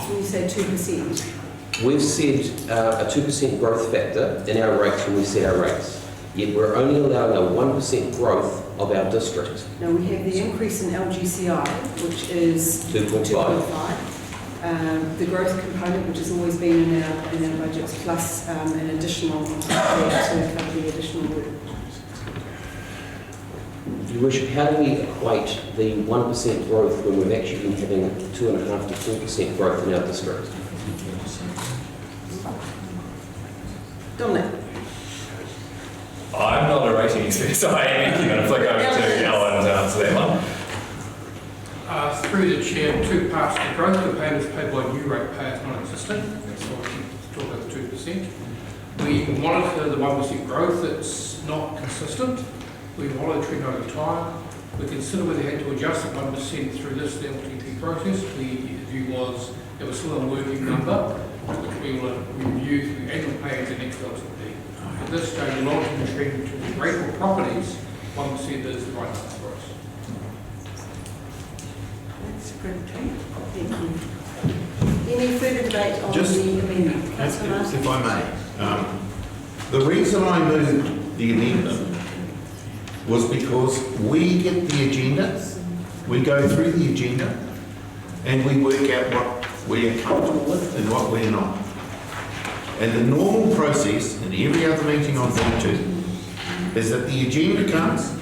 When you say 2%? We've said a 2% growth factor in our rates when we set our rates, yet we're only allowing a 1% growth of our district. Now we have the increase in LGCI, which is 2.5. the growth component, which has always been in our budgets, plus an additional on top of that to cover the additional work. Your Worship, how do we equate the 1% growth when we've actually been having 2.5 to 4% growth in our district? Dominic? I'm not a rating expert, so I am actually going to flick over to Alan to answer that one. Through the chair, two parts. The growth component is paid by new ratepayers, not existing. That's why we talk about the 2%. We monitor the 1% growth that's not consistent. We monitor trend over time. We consider whether we had to adjust the 1% through this LTP process. The view was it was still a working number, which we will review through annual pay as the next LTP. At this stage, monitoring the trend to the rateable properties, 1% is the right number for us. That's a good thing. Thank you. Any further debate on Just- the amendment? Councillor Martin? If I may, the reason I moved the amendment was because we get the agenda, we go through the agenda, and we work out what we are comfortable with and what we're not. And the normal process in every other meeting I've been to is that the agenda comes,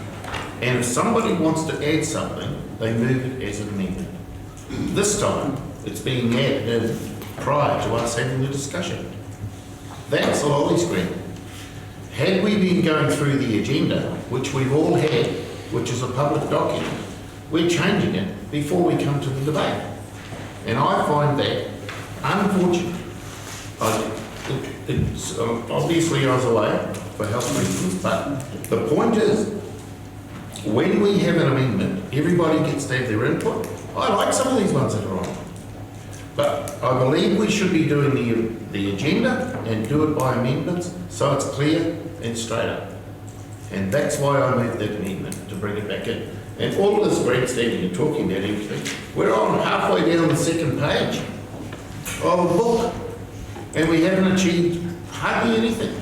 and if somebody wants to add something, they move it as an amendment. This time, it's being added in prior to us having the discussion. That's a lolly screen. Had we been going through the agenda, which we've all had, which is a public document, we're changing it before we come to the debate. And I find that unfortunate. Obviously I was away for health reasons, but the point is, when we have an amendment, everybody gets to have their input. I like some of these ones that are on. But I believe we should be doing the agenda and do it by amendments so it's clear and straight up. And that's why I made that amendment, to bring it back in. And all of this grandstanding and talking about everything, we're on halfway down the second page of a book and we haven't achieved hardly anything.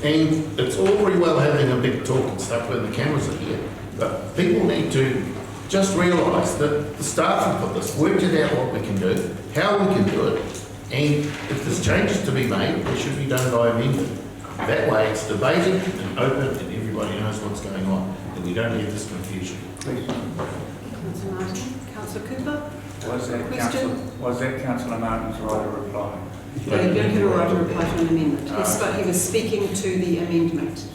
And it's all very well having a big talk and stuff when the cameras are here, but people need to just realise that the staff have put this, worked it out what we can do, how we can do it, and if there's changes to be made, they should be done by amendment. That way it's debated and open and everybody knows what's going on, and we don't have this confusion. Councillor Martin? Councillor Cooper? Was that Councillor Martin's right to reply? No, you don't have a right to reply to an amendment. He was speaking to the amendment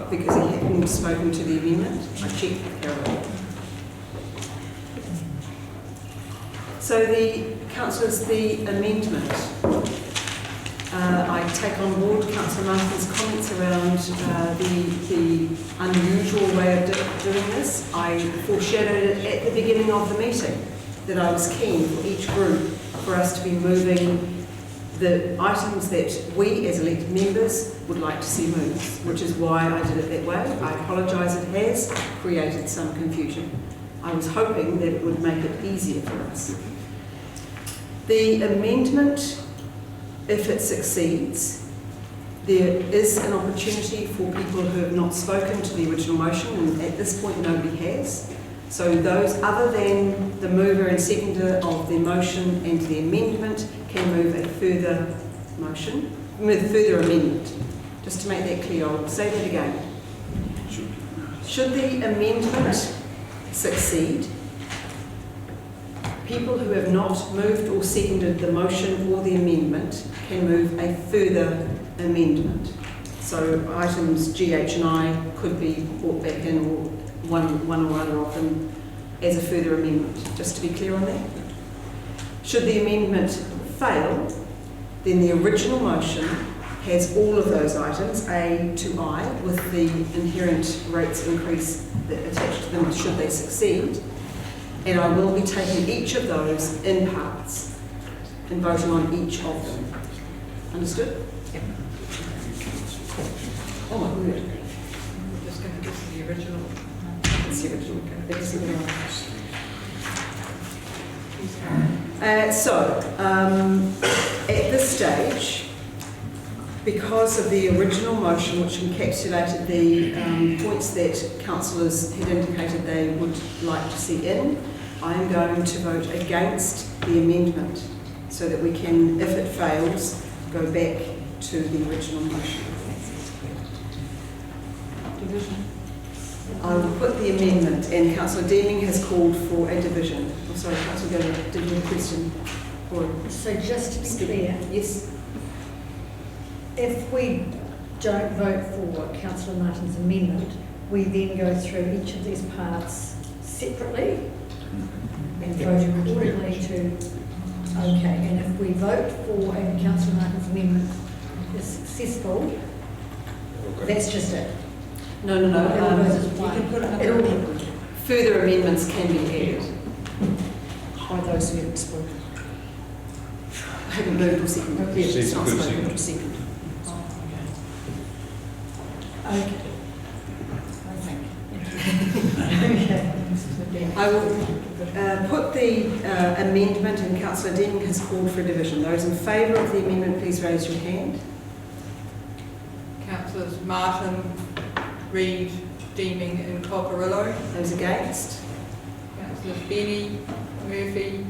because he hadn't spoken to the amendment. I checked with Carol. So the councillors, the amendment. I take on board Councillor Martin's comments around the unusual way of doing this. I foreshadowed it at the beginning of the meeting that I was keen for each group for us to be moving the items that we as elected members would like to see moved, which is why I did it that way. I apologise, it has created some confusion. I was hoping that it would make it easier for us. The amendment, if it succeeds, there is an opportunity for people who have not spoken to the original motion, and at this point nobody has. So those other than the mover and seconder of the motion and the amendment can move a further motion, with further amendment. Just to make that clear, I'll say that again. Should the amendment succeed, people who have not moved or seconded the motion or the amendment can move a further amendment. So items G, H and I could be brought back in, or one or other of them as a further amendment, just to be clear on that. Should the amendment fail, then the original motion has all of those items, A to I, with the inherent rates increase that attached to them should they succeed, and I will be taking each of those in parts and voting on each of them. Understood? Yep. Oh my word. We're just going to get to the original. That's the original. That's the original. At this stage, because of the original motion, which encapsulated the points that councillors had indicated they would like to see in, I am going to vote against the amendment. so that we can, if it fails, go back to the original motion. Division. I will put the amendment, and Councillor Deeming has called for a division. Oh, sorry, Councillor Gilbert, did you have a question? Or So just to be clear, yes. if we don't vote for Councillor Martin's amendment, we then go through each of these parts separately and vote accordingly to, okay, and if we vote for and Councillor Martin's amendment is successful, that's just it. No. You can put it Further amendments can be added. By those who haven't spoken. I haven't moved or seconded. Yes, it's not spoken or seconded. Oh, Okay. Okay. I will put the amendment, and Councillor Deeming has called for a division. Those in favour of the amendment, please raise your hand. Councillors Martin, Reid, Deeming and Cockerillo. Those against? Councillors Benny, Murphy,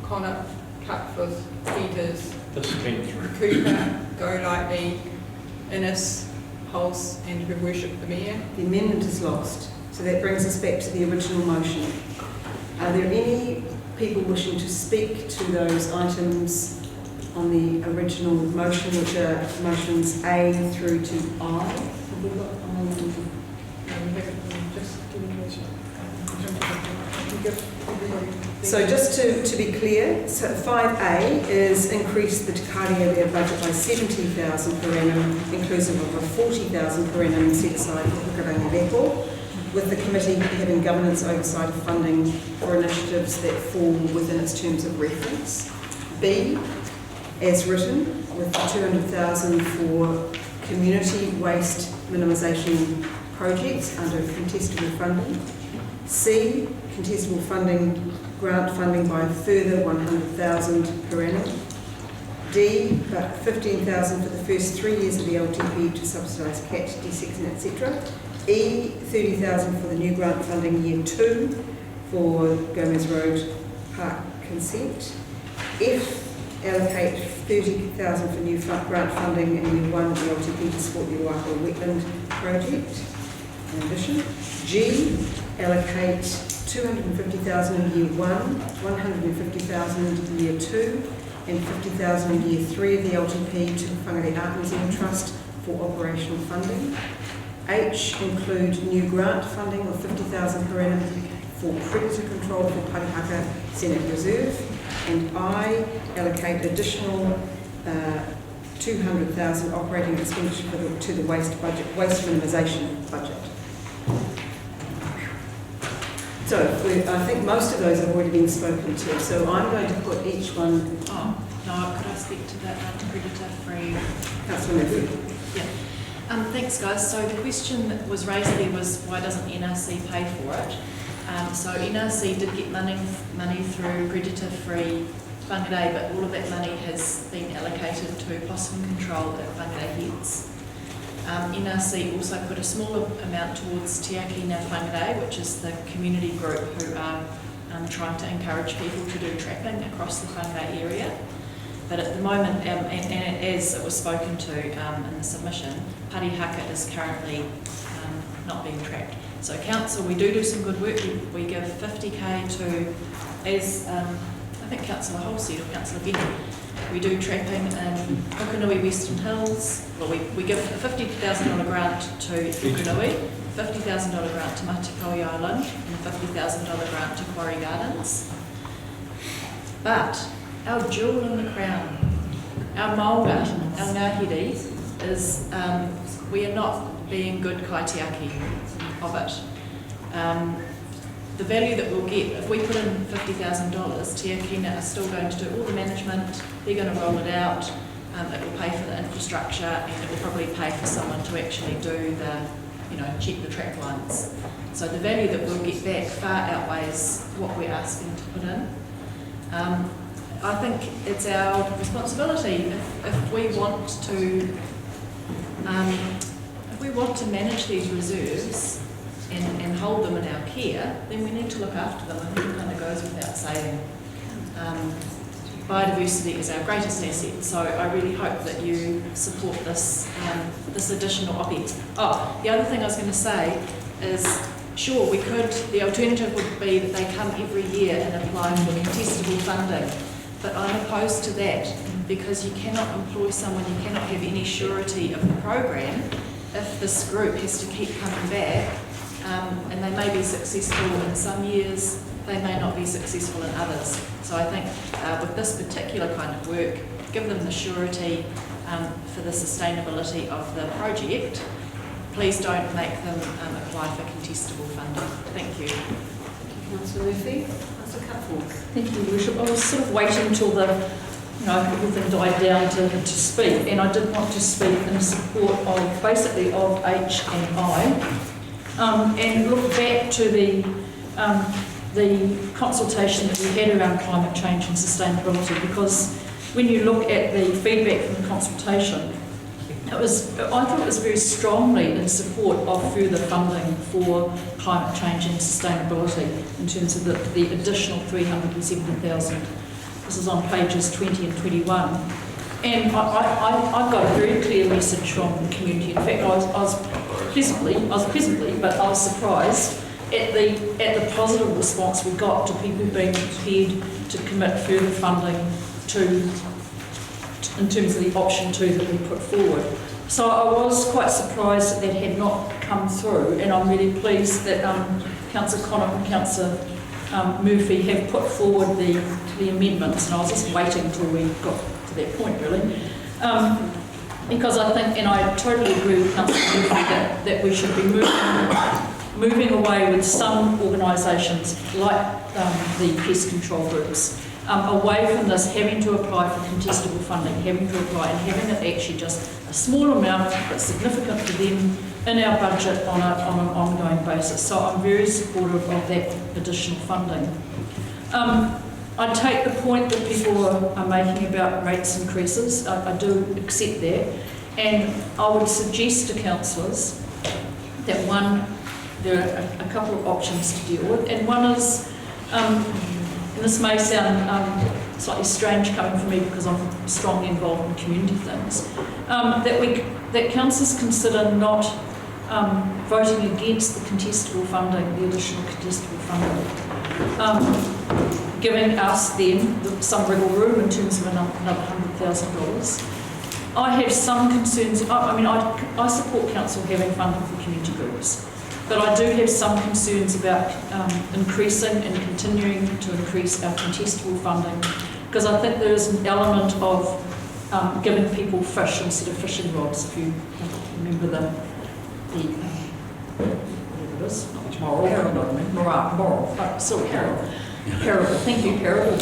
Connor, Cutforth, Peters, Cooper, Golightly, Innes, Hulse and Her Worship the Mayor. The amendment is lost. So that brings us back to the original motion. Are there any people wishing to speak to those items on the original motion, which are motions A through to I? Have we got So just to be clear, so 5A is increase the Te Kāri area budget by 70,000 per annum, inclusive of a 40,000 per annum set aside for Whangarei District, with the committee having governance oversight of funding for initiatives that fall within its terms of reference. B, as written, with 200,000 for community waste minimisation projects under contestable funding. C, contestable funding, grant funding by a further 100,000 per annum. D, but 15,000 for the first 3 years of the LTP to subsidise CAT, D6 and etc. E, 30,000 for the new grant funding year 2 for Gomez Road Park consent. F, allocate 30,000 for new grant funding in year 1 of the LTP to support the Whangarei Wetland Project. In addition, G, allocate 250,000 in year 1, 150,000 in year 2, and 50,000 in year 3 of the LTP to the Whangarei Art Museum Trust for operational funding. H, include new grant funding of 50,000 per annum for predator control for Parihaka Senate Reserve. And I, allocate additional 200,000 operating expenditure to the waste minimisation budget. So I think most of those have already been spoken to. So I'm going to put each one. Oh, no, could I speak to that predator-free? Councillor Murphy. Yeah. Thanks, guys. So the question that was raised there was why doesn't NRC pay for it? So NRC did get money through predator-free Whangarei, but all of that money has been allocated to possum control at Whangarei Heads. NRC also put a smaller amount towards Te Akina Whangarei, which is the community group who are trying to encourage people to do trapping across the Whangarei area. But at the moment, and as it was spoken to in the submission, Parihaka is currently not being trapped. So council, we do some good work. We give 50k to, as I think Councillor Hull said, or Councillor Benny, we do trapping in Pukunui Western Hills. Well, we give a $50,000 grant to Pukunui, $50,000 grant to Matikaui Island, and a $50,000 grant to Quarry Gardens. But our jewel in the crown, our maunga, our ngāhere, is we are not being good kaitiaki of it. The value that we'll get, if we put in $50,000, Te Akina are still going to do all the management, they're going to roll it out, it will pay for the infrastructure, and it will probably pay for someone to actually do the, check the trap lines. So the value that we'll get back far outweighs what we're asking to put in. I think it's our responsibility if we want to manage these reserves and hold them in our care, then we need to look after them. I think it kind of goes without saying. biodiversity is our greatest asset. So I really hope that you support this this additional OPEX. Oh, the other thing I was going to say is, sure, the alternative would be that they come every year and apply for contestable funding. But I'm opposed to that because you cannot employ someone, you cannot have any surety of the program if this group has to keep coming back, and they may be successful in some years, they may not be successful in others. So I think with this particular kind of work, give them the surety for the sustainability of the project. Please don't make them apply for contestable funding. Thank you. Councillor Murphy. Councillor Cutforth. Thank you, Your Worship. I was sort of waiting until everything died down to speak, and I did want to speak in support of basically of H and I, and look back to the consultation that we had around climate change and sustainability, because when you look at the feedback from the consultation, I thought it was very strongly in support of further funding for climate change and sustainability in terms of the additional 370,000. This is on pages 20 and 21. And I got a very clear message from the community. In fact, I was surprised at the positive response we got to people being prepared to commit further funding in terms of the option 2 that we put forward. So I was quite surprised that had not come through, and I'm really pleased that Councillor Connick and Councillor Murphy have put forward the amendments, and I was just waiting until we got to that point, really. Because I think, and I totally agree with Councillor Murphy, that we should be moving away with some organisations like the pest control groups, away from this having to apply for contestable funding, having to apply and having it actually just a small amount but significant for them in our budget on an ongoing basis. So I'm very supportive of that additional funding. I take the point that people are making about rates increases. I do accept that, and I would suggest to councillors that there are a couple of options to deal with, and one is, and this may sound slightly strange coming from me because I'm strongly involved in community things, that councillors consider not voting against the contestable funding, the additional contestable funding, giving us then some wriggle room in terms of another $100,000. I have some concerns. I support council having funding for community groups, but I do have some concerns about increasing and continuing to increase our contestable funding, because I think there is an element of giving people fish instead of fishing rods. If you remember the whatever it is, not moral, parable. Thank you, parable.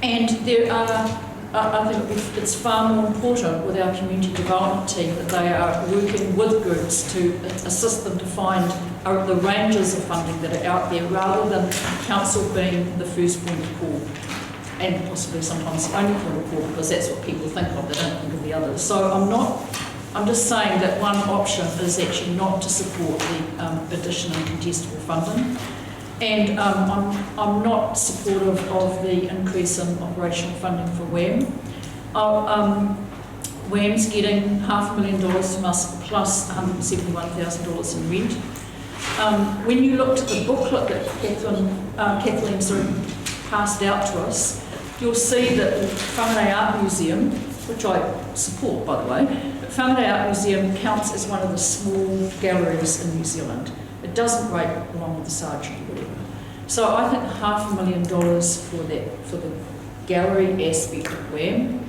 And there are. I think it's far more important with our community development team that they are working with groups to assist them to find the ranges of funding that are out there, rather than council being the first point of call, and possibly sometimes the only point of call, because that's what people think of, they don't think of the others. So I'm just saying that one option is actually not to support the additional contestable funding. And I'm not supportive of the increase in operational funding for WHAM. WHAM's getting $500,000 from us plus $171,000 in rent. When you looked at the booklet that Kathleen sort of passed out to us, you'll see that the Whangarei Art Museum, which I support by the way, but Whangarei Art Museum counts as one of the small galleries in New Zealand. It doesn't rate along with the Sergeant or whatever. So I think $500,000 for the gallery aspect of WHAM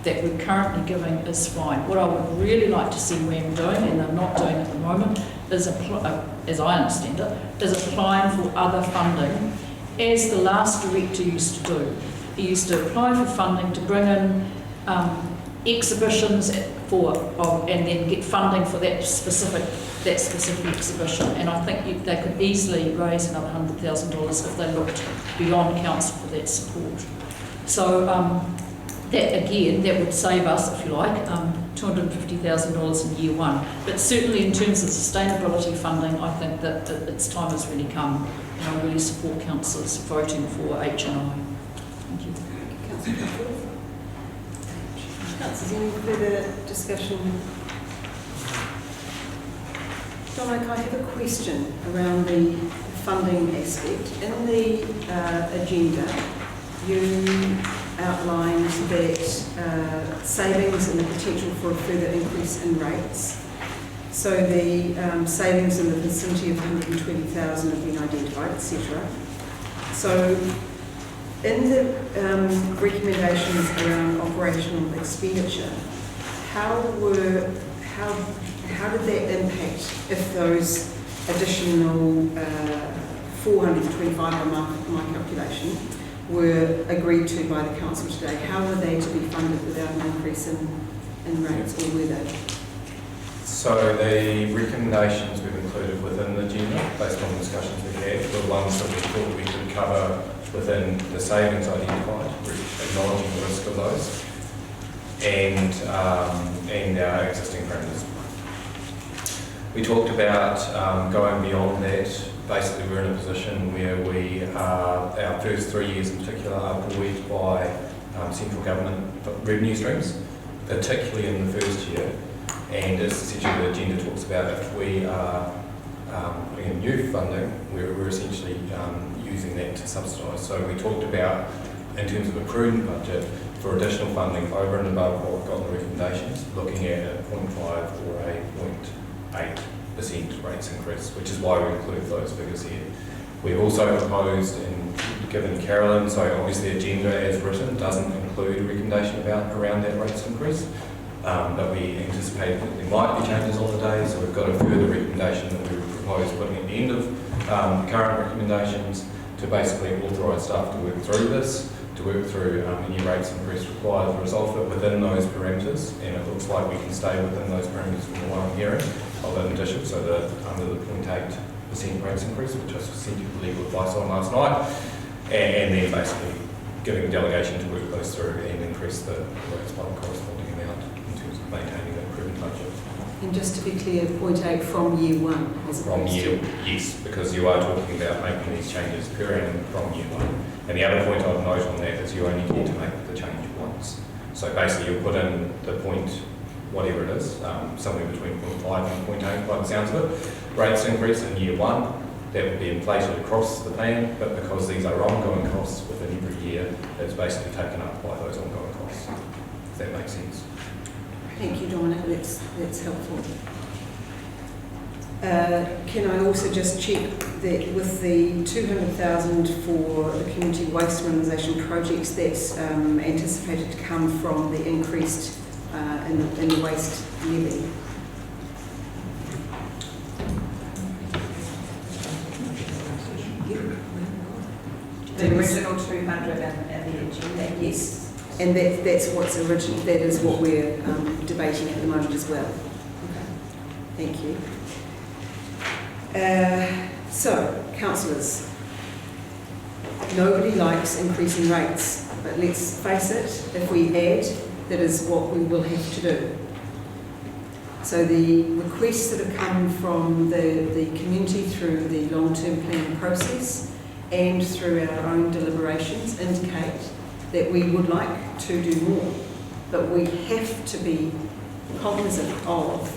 that we're currently giving is fine. What I would really like to see WHAM doing, and they're not doing at the moment, is, as I understand it, is applying for other funding, as the last director used to do. He used to apply for funding to bring in exhibitions and then get funding for that specific exhibition, and I think they could easily raise another $100,000 if they looked beyond council for that support. So that would save us, if you like, $250,000 in year one. But certainly in terms of sustainability funding, I think that its time has really come, and I really support councillors voting for H&I. Thank you. Councillors, any further discussion? Dominic, I have a question around the funding aspect. In the agenda, you outlined that savings and the potential for a further increase in rates. So the savings in the vicinity of 120,000 have been identified, etc. So in the recommendations around operational expenditure, how did that impact if those additional 425 by my calculation were agreed to by the council today? How were they to be funded without an increase in rates, or were they? So the recommendations we've included within the agenda, based on the discussions we had, were ones that we thought we could cover within the savings identified, acknowledging the risk of those, and our existing parameters. We talked about going beyond that. Basically, we're in a position where we are, our first 3 years in particular, are buoyed by central government revenue streams, particularly in the first year. And as essentially the agenda talks about, if we are putting in new funding, we're essentially using that to subsidise. So we talked about, in terms of a prudent budget, for additional funding over and above what we've got in the recommendations, looking at a 0.5 or a 0.8% rates increase, which is why we include those figures here. We've also proposed, and given Carolyn, so obviously the agenda as written doesn't include a recommendation around that rates increase. But we anticipate that there might be changes on the day, so we've got a further recommendation that we would propose putting at the end of current recommendations to basically authorise staff to work through this, to work through any rates increase required as a result of it within those parameters, and it looks like we can stay within those parameters from what I'm hearing of an addition, so that under the 0.8% rates increase, which I sent you the legal advice on last night, and then basically giving delegation to work those through and increase the rates by the corresponding amount in terms of maintaining that prudent budget. And just to be clear, 0.8 from year one, as From opposed year, to... yes, because you are talking about making these changes per annum from year one. And the other point I'd note on that is you only get to make the change once. So basically you'll put in the point, whatever it is, somewhere between 0.5 and 0.8 by the sounds of it, rates increase in year one. That would be inflated across the plan, but because these are ongoing costs within every year, it's basically taken up by those ongoing costs. If that makes sense. Thank you, Dominic. That's helpful. Can I also just check that with the 200,000 for the community waste minimisation projects, that's anticipated to come from the increased in the waste levy? The original 200 and the agenda, yes. And that's what's original, that is what we're debating at the moment as well. Okay. Thank you. So, councillors, nobody likes increasing rates, but let's face it, if we add, that is what we will have to do. So the requests that have come from the community through the long-term planning process and through our own deliberations indicate that we would like to do more, but we have to be cognizant of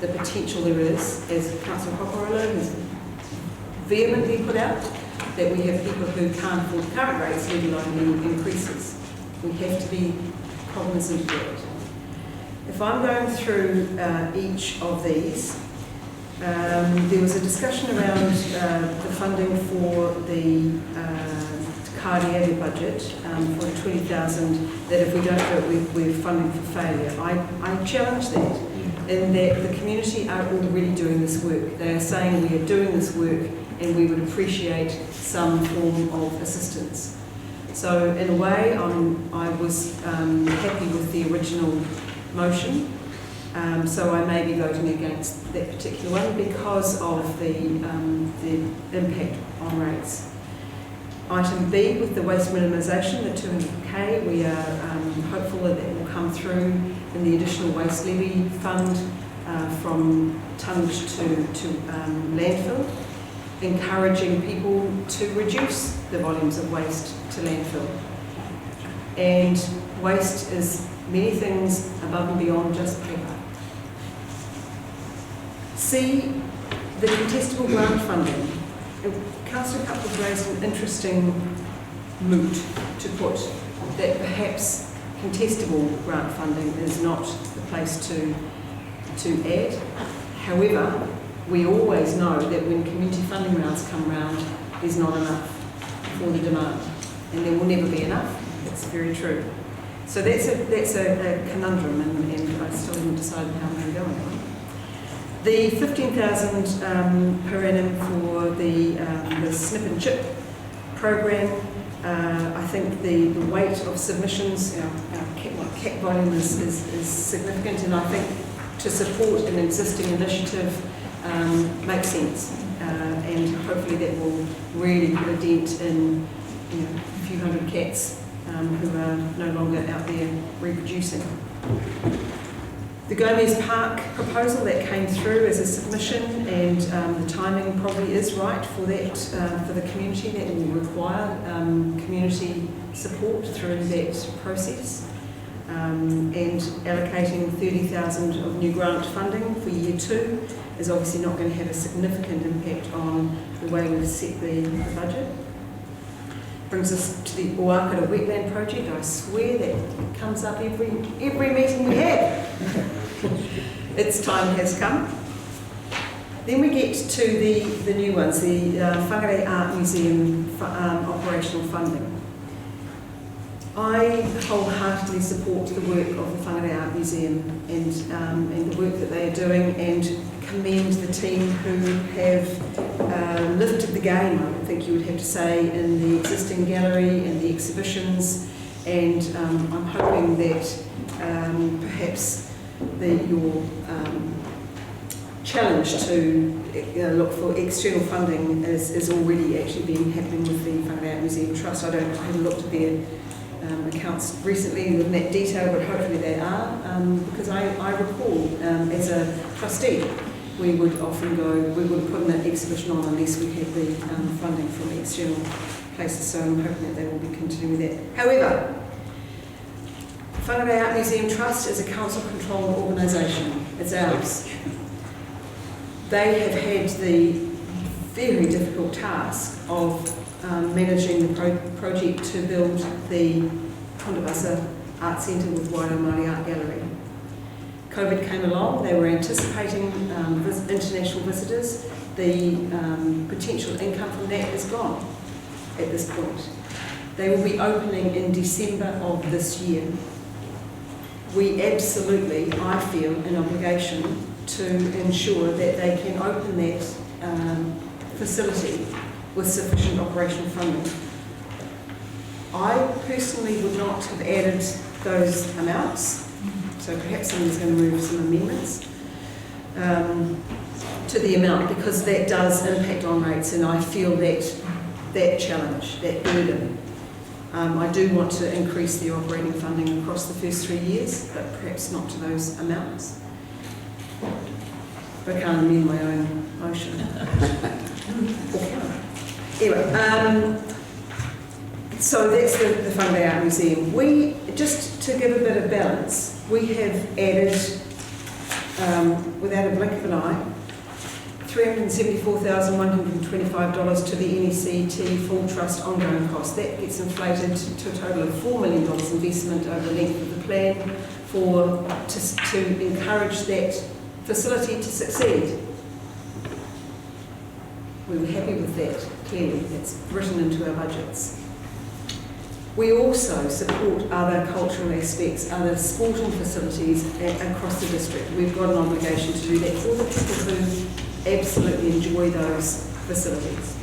the potential there is, as Councillor Poporolo has vehemently put out, that we have people who can't afford current rates, let alone any increases. We have to be cognizant of that. If I'm going through each of these, there was a discussion around the funding for the Cardiac budget for the 20,000, that if we don't do it, we're funding for failure. I challenge that, in that the community are already doing this work. They are saying we are doing this work and we would appreciate some form of assistance. So in a way, I was happy with the original motion. So I may be voting against that particular one because of the impact on rates. Item B, with the waste minimisation, the 200k, we are hopeful that that will come through in the additional waste levy fund from tonnage to landfill, encouraging people to reduce the volumes of waste to landfill. And waste is many things above and beyond just paper. C, the contestable grant funding. Councillor Cup has raised an interesting moot to put that perhaps contestable grant funding is not the place to add. However, we always know that when community funding rounds come round, there's not enough for the demand, and there will never be enough. That's very true. So that's a conundrum, and I still haven't decided how I'm going to go on it. The 15,000 per annum for the snip and chip program. I think the weight of submissions, our cap volume is significant, and I think to support an existing initiative makes sense, and hopefully that will really put a dent in a few hundred cats who are no longer out there reproducing. The Gomez Park proposal that came through as a submission, and the timing probably is right for that, for the community. That will require community support through that process. And allocating 30,000 of new grant funding for year 2 is obviously not going to have a significant impact on the way we've set the budget. Brings us to the Whangarei Wetland Project. I swear that comes up every meeting we have. Its time has come. Then we get to the new ones, the Whangarei Art Museum operational funding. I wholeheartedly support the work of the Whangarei Art Museum and the work that they are doing, and commend the team who have lifted the game, I would think you would have to say, in the existing gallery and the exhibitions, and I'm hoping that perhaps your challenge to look for external funding is already actually been happening with the Whangarei Art Museum Trust. I haven't looked at their accounts recently in that detail, but hopefully they are, because I recall as a trustee we would often we wouldn't put an exhibition on unless we had the funding from external places, so I'm hoping that they will be continuing that. However, Whangarei Art Museum Trust is a council-controlled organisation. It's ours. They have had the very difficult task of managing the project to build the Kondabasa Art Centre with Wairau Māori Art Gallery. COVID came along, they were anticipating international visitors. The potential income from that is gone at this point. They will be opening in December of this year. We absolutely, I feel, an obligation to ensure that they can open that facility with sufficient operational funding. I personally would not have added those amounts, so perhaps somebody's going to move some amendments to the amount, because that does impact on rates, and I feel that challenge, that burden. I do want to increase the operating funding across the first 3 years, but perhaps not to those amounts. I can't amend my own motion. Anyway, so that's the Whangarei Art Museum. We, just to give a bit of balance, we have added, without a blink of an eye, $374,125 to the NECT full trust ongoing cost. That gets inflated to a total of $4 million investment over the length of the plan to encourage that facility to succeed. We were happy with that, clearly. That's written into our budgets. We also support other cultural aspects, other sporting facilities across the district. We've got an obligation to do that for the people who absolutely enjoy those facilities.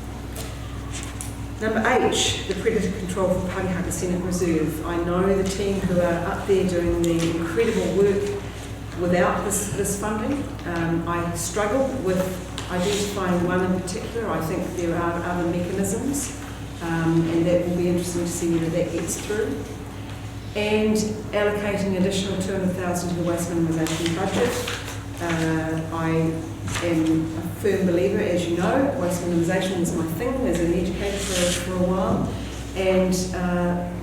Number H, the predator control for Parihaka Scenic Reserve. I know the team who are up there doing the incredible work without this funding. I struggle with identifying one in particular. I think there are other mechanisms, and that will be interesting to see whether that gets through. And allocating additional $200,000 to the waste minimisation budget. I am a firm believer, as you know, waste minimisation was my thing as an educator for a while. And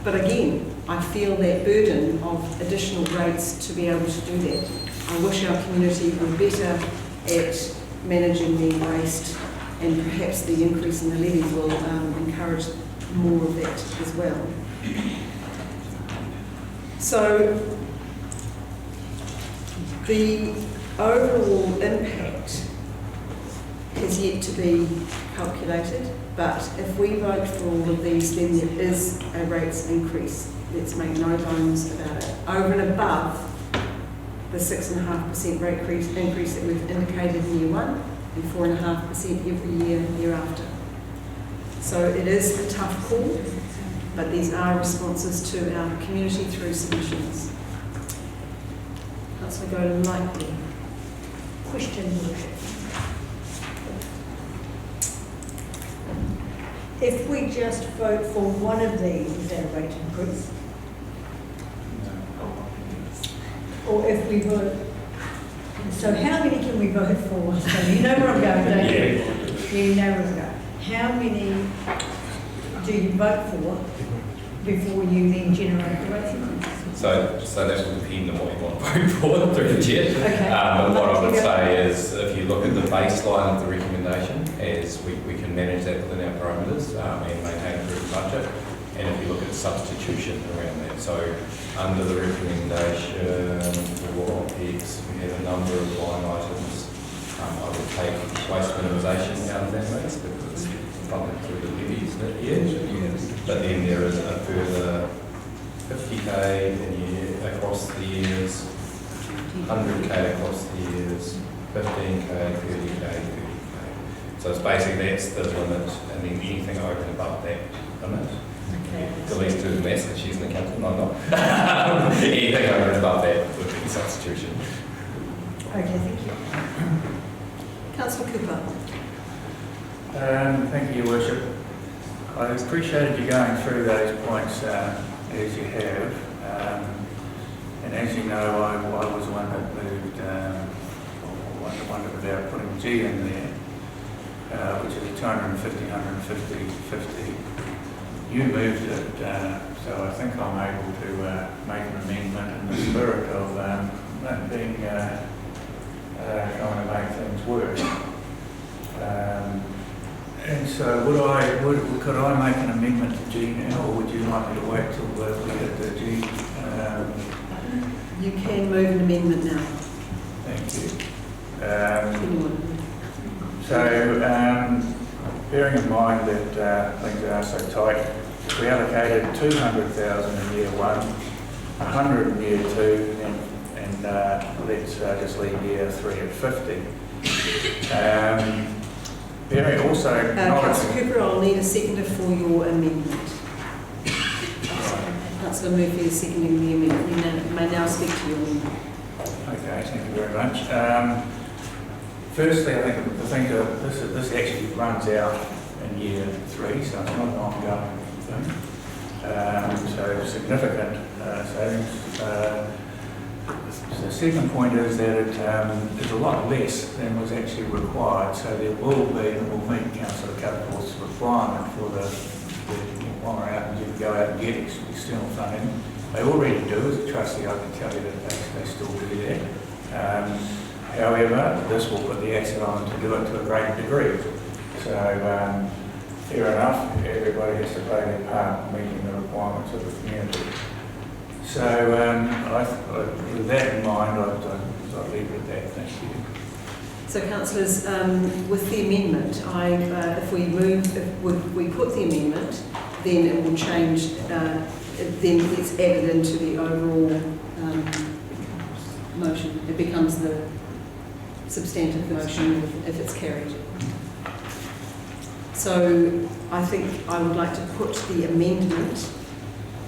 but again, I feel that burden of additional rates to be able to do that. I wish our community were better at managing their waste, and perhaps the increase in the levy will encourage more of that as well. So the overall impact has yet to be calculated, but if we vote for all of these, then there is a rates increase. Let's make no bones about it. Over and above the 6.5% rate increase that we've indicated in year one, and 4.5% every year thereafter. So it is a tough call, but these are responses to our community through submissions. Councillor Golden Lightly. Question, Your Worship. If we just vote for one of these, is that a rate increase? Or if we vote, so how many can we vote for? So you know where I'm going, don't you? Yeah, you know where I'm going. How many do you vote for before you then generate the rate increase? So that will depend on what you want to vote for through the chair. Okay. But what I would say is, if you look at the baseline of the recommendation, as we can manage that within our parameters and maintain a group budget, and if you look at substitution around that. So under the recommendation for OPEX, we have a number of line items. I would take waste minimisation out of that list because it's funded through the levies that year. But then there is a further 50k a year across the years, 100k across the years, 15k, 30k, 30k. So it's basically that's the limit, and then anything over and above that limit. Delete to the maths, and she's an accountant, no, I'm not. Anything over and above that would be substitution. Okay, thank you. Councillor Cooper. Thank you, Your Worship. I appreciated you going through those points as you have. And as you know, I was one that moved, wondered about putting G in there, which is a 250, 150, 50. You moved it, so I think I'm able to make an amendment in the spirit of that being trying to make things work. And so could I make an amendment to G now, or would you like me to wait till we hit the G? You can move an amendment now. Thank you. Bearing in mind that things are so tight, we allocated 200,000 in year one, 100 in year two, and let's just leave year three at 50. Councillor Cooper, I'll need a seconder for your amendment. Councillor Murphy is seconding the amendment. You may now speak to your amendment. Okay, thank you very much. Firstly, I think the thing this actually runs out in year three, so it's not an ongoing thing. So significant savings. The second point is that it is a lot less than was actually required, so there will meet Councillor Cutforth's requirement for while we're out and you go out and get external funding. They already do. As a trustee, I can tell you that they still do that. However, this will put the asset on to do it to a great degree. So, fair enough, everybody has to play their part meeting the requirements of the community. So, with that in mind, I'll leave it at that. Thank you. So, councillors, with the amendment, if we put the amendment, then it will change, then it's added into the overall motion. It becomes the substantive motion if it's carried. So I think I would like to put the amendment,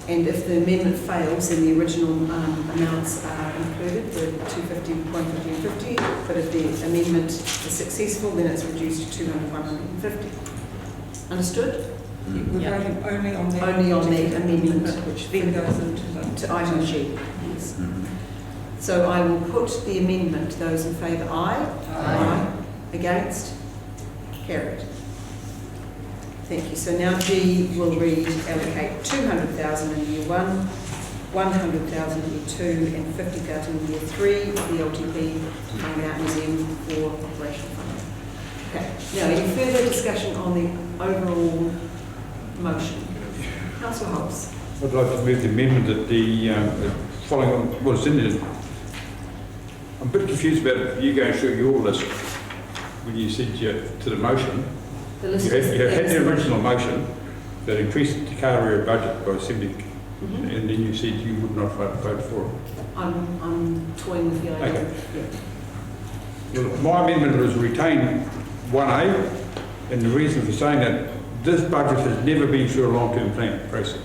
and if the amendment fails, then the original amounts are included, the 250, 150 and 50, but if the amendment is successful, then it's reduced to 200, 150. Understood? We're voting only on that. Only on that amendment, which then goes into item G. Yes. So I will put the amendment. Those in favour, aye. Aye. Against? Carried. Thank you. So now G will read allocate 200,000 in year one, 100,000 year 2 and 50,000 year 3 of the LTP to fund out museum for operational funding. Okay, now any further discussion on the overall motion? Councillor Hobbs. I'd like to move the amendment that the following on what's in there. I'm a bit confused about you going through your list when you said to the motion. The list you had the original motion that increased the car area budget by 70, and then you said you would not vote for it. I'm toying with the idea. Okay. Yeah. Well, my amendment was retain 1A, and the reason for saying that, this budget has never been through a long-term plan process.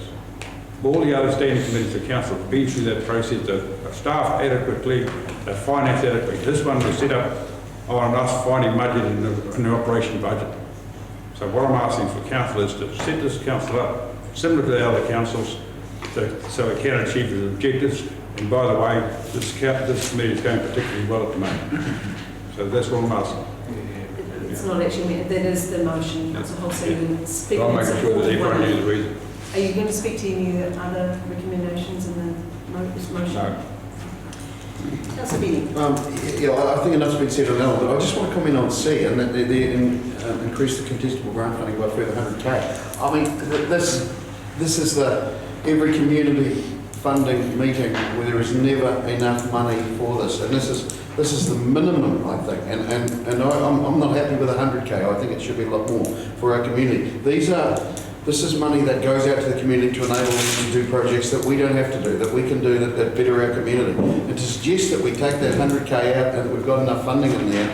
All the other standing committees of council have been through that process, they're staffed adequately, they're financed adequately. This one was set up on us finding budget in the operation budget. So what I'm asking for council is to set this council up similar to the other councils so it can achieve its objectives. And by the way, this committee is going particularly well at the moment. So that's what I'm asking. It's not actually, that is the motion, Councillor Hobbs, so you can speak. I'll make sure that everyone knows the reason. Are you going to speak to any other recommendations in the motion? No. Councillor Benny. I think enough's been said on that one, but I just want to comment on C, and that they increase the contestable grant funding by a further 100k. I mean, this is the every community funding meeting where there is never enough money for this, and this is the minimum, I think, and I'm not happy with 100k. I think it should be a lot more for our community. This is money that goes out to the community to enable them to do projects that we don't have to do, that we can do that better our community. And to suggest that we take that 100k out and that we've got enough funding in there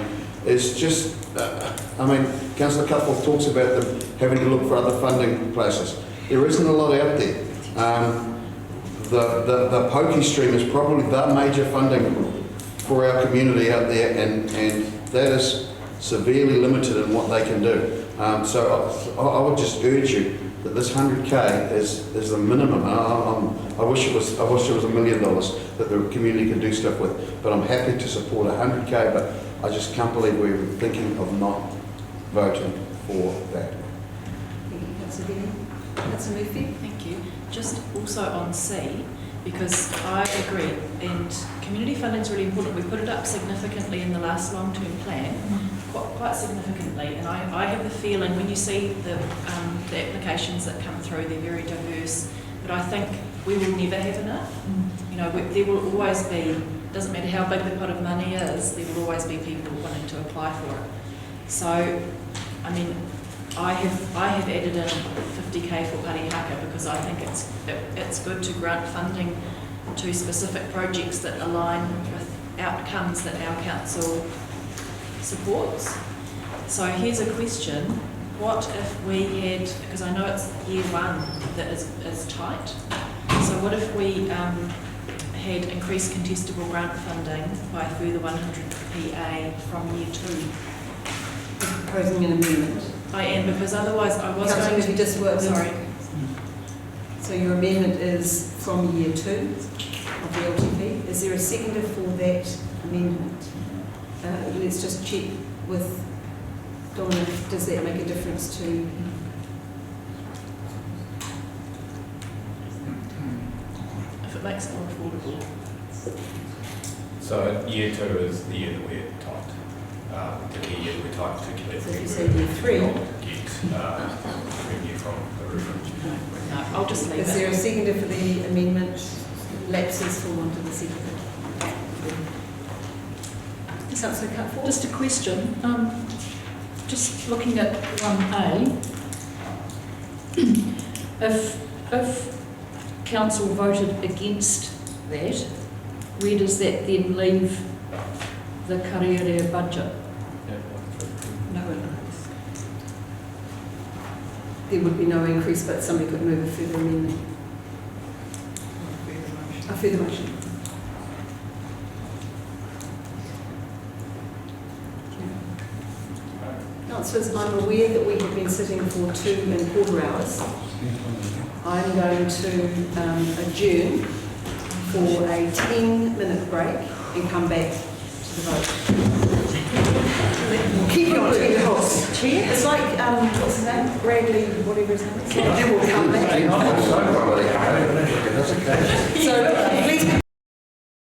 is just, I mean, Councillor Cutforth talks about them having to look for other funding places. There isn't a lot out there. The pokey stream is probably the major funding for our community out there, and that is severely limited in what they can do. So I would just urge you that this 100k is the minimum. I wish it was $1 million that the community can do stuff with, but I'm happy to support 100k. But I just can't believe we're thinking of not voting for that. Thank you, Councillor Benny. Councillor Murphy. Thank you. Just also on C, because I agree, and community funding is really important. We put it up significantly in the last long-term plan, quite significantly, and I have the feeling when you see the applications that come through, they're very diverse, but I think we will never have enough. You know, there will always be, doesn't matter how big the pot of money is, there will always be people wanting to apply for it. So, I mean, I have added in 50k for Parihaka because I think it's good to grant funding to specific projects that align with outcomes that our council supports. So here's a question: what if we had, because I know it's year 1 that is tight, so what if we had increased contestable grant funding by a further 100 PA from year 2? Proposing an amendment. I am, because otherwise I was Councillor going to... Murphy, just work. Sorry. So your amendment is from year 2 of the LTP. Is there a seconder for that amendment? Let's just check with Donna. Does that make a difference to... If it makes it more affordable. So year 2 is the year that we're tight. The year we're tight particularly. So if you say year 3? Get revenue from the reference. No, I'll just leave it. Is there a seconder for the amendment? Lapses for want of the seconder. Councillor Cutforth. Just a question. Just looking at 1A, if council voted against that, where does that then leave the Kariarea budget? No increase. There would be no increase, but somebody could move a further amendment. A further motion. Councillors, I'm aware that we have been sitting for 2¼ hours. I'm going to adjourn for a 10-minute break and come back to the vote. Keep your horse. Chair. It's like, what's his name? Bradley, whatever his name is. It will come back. So please be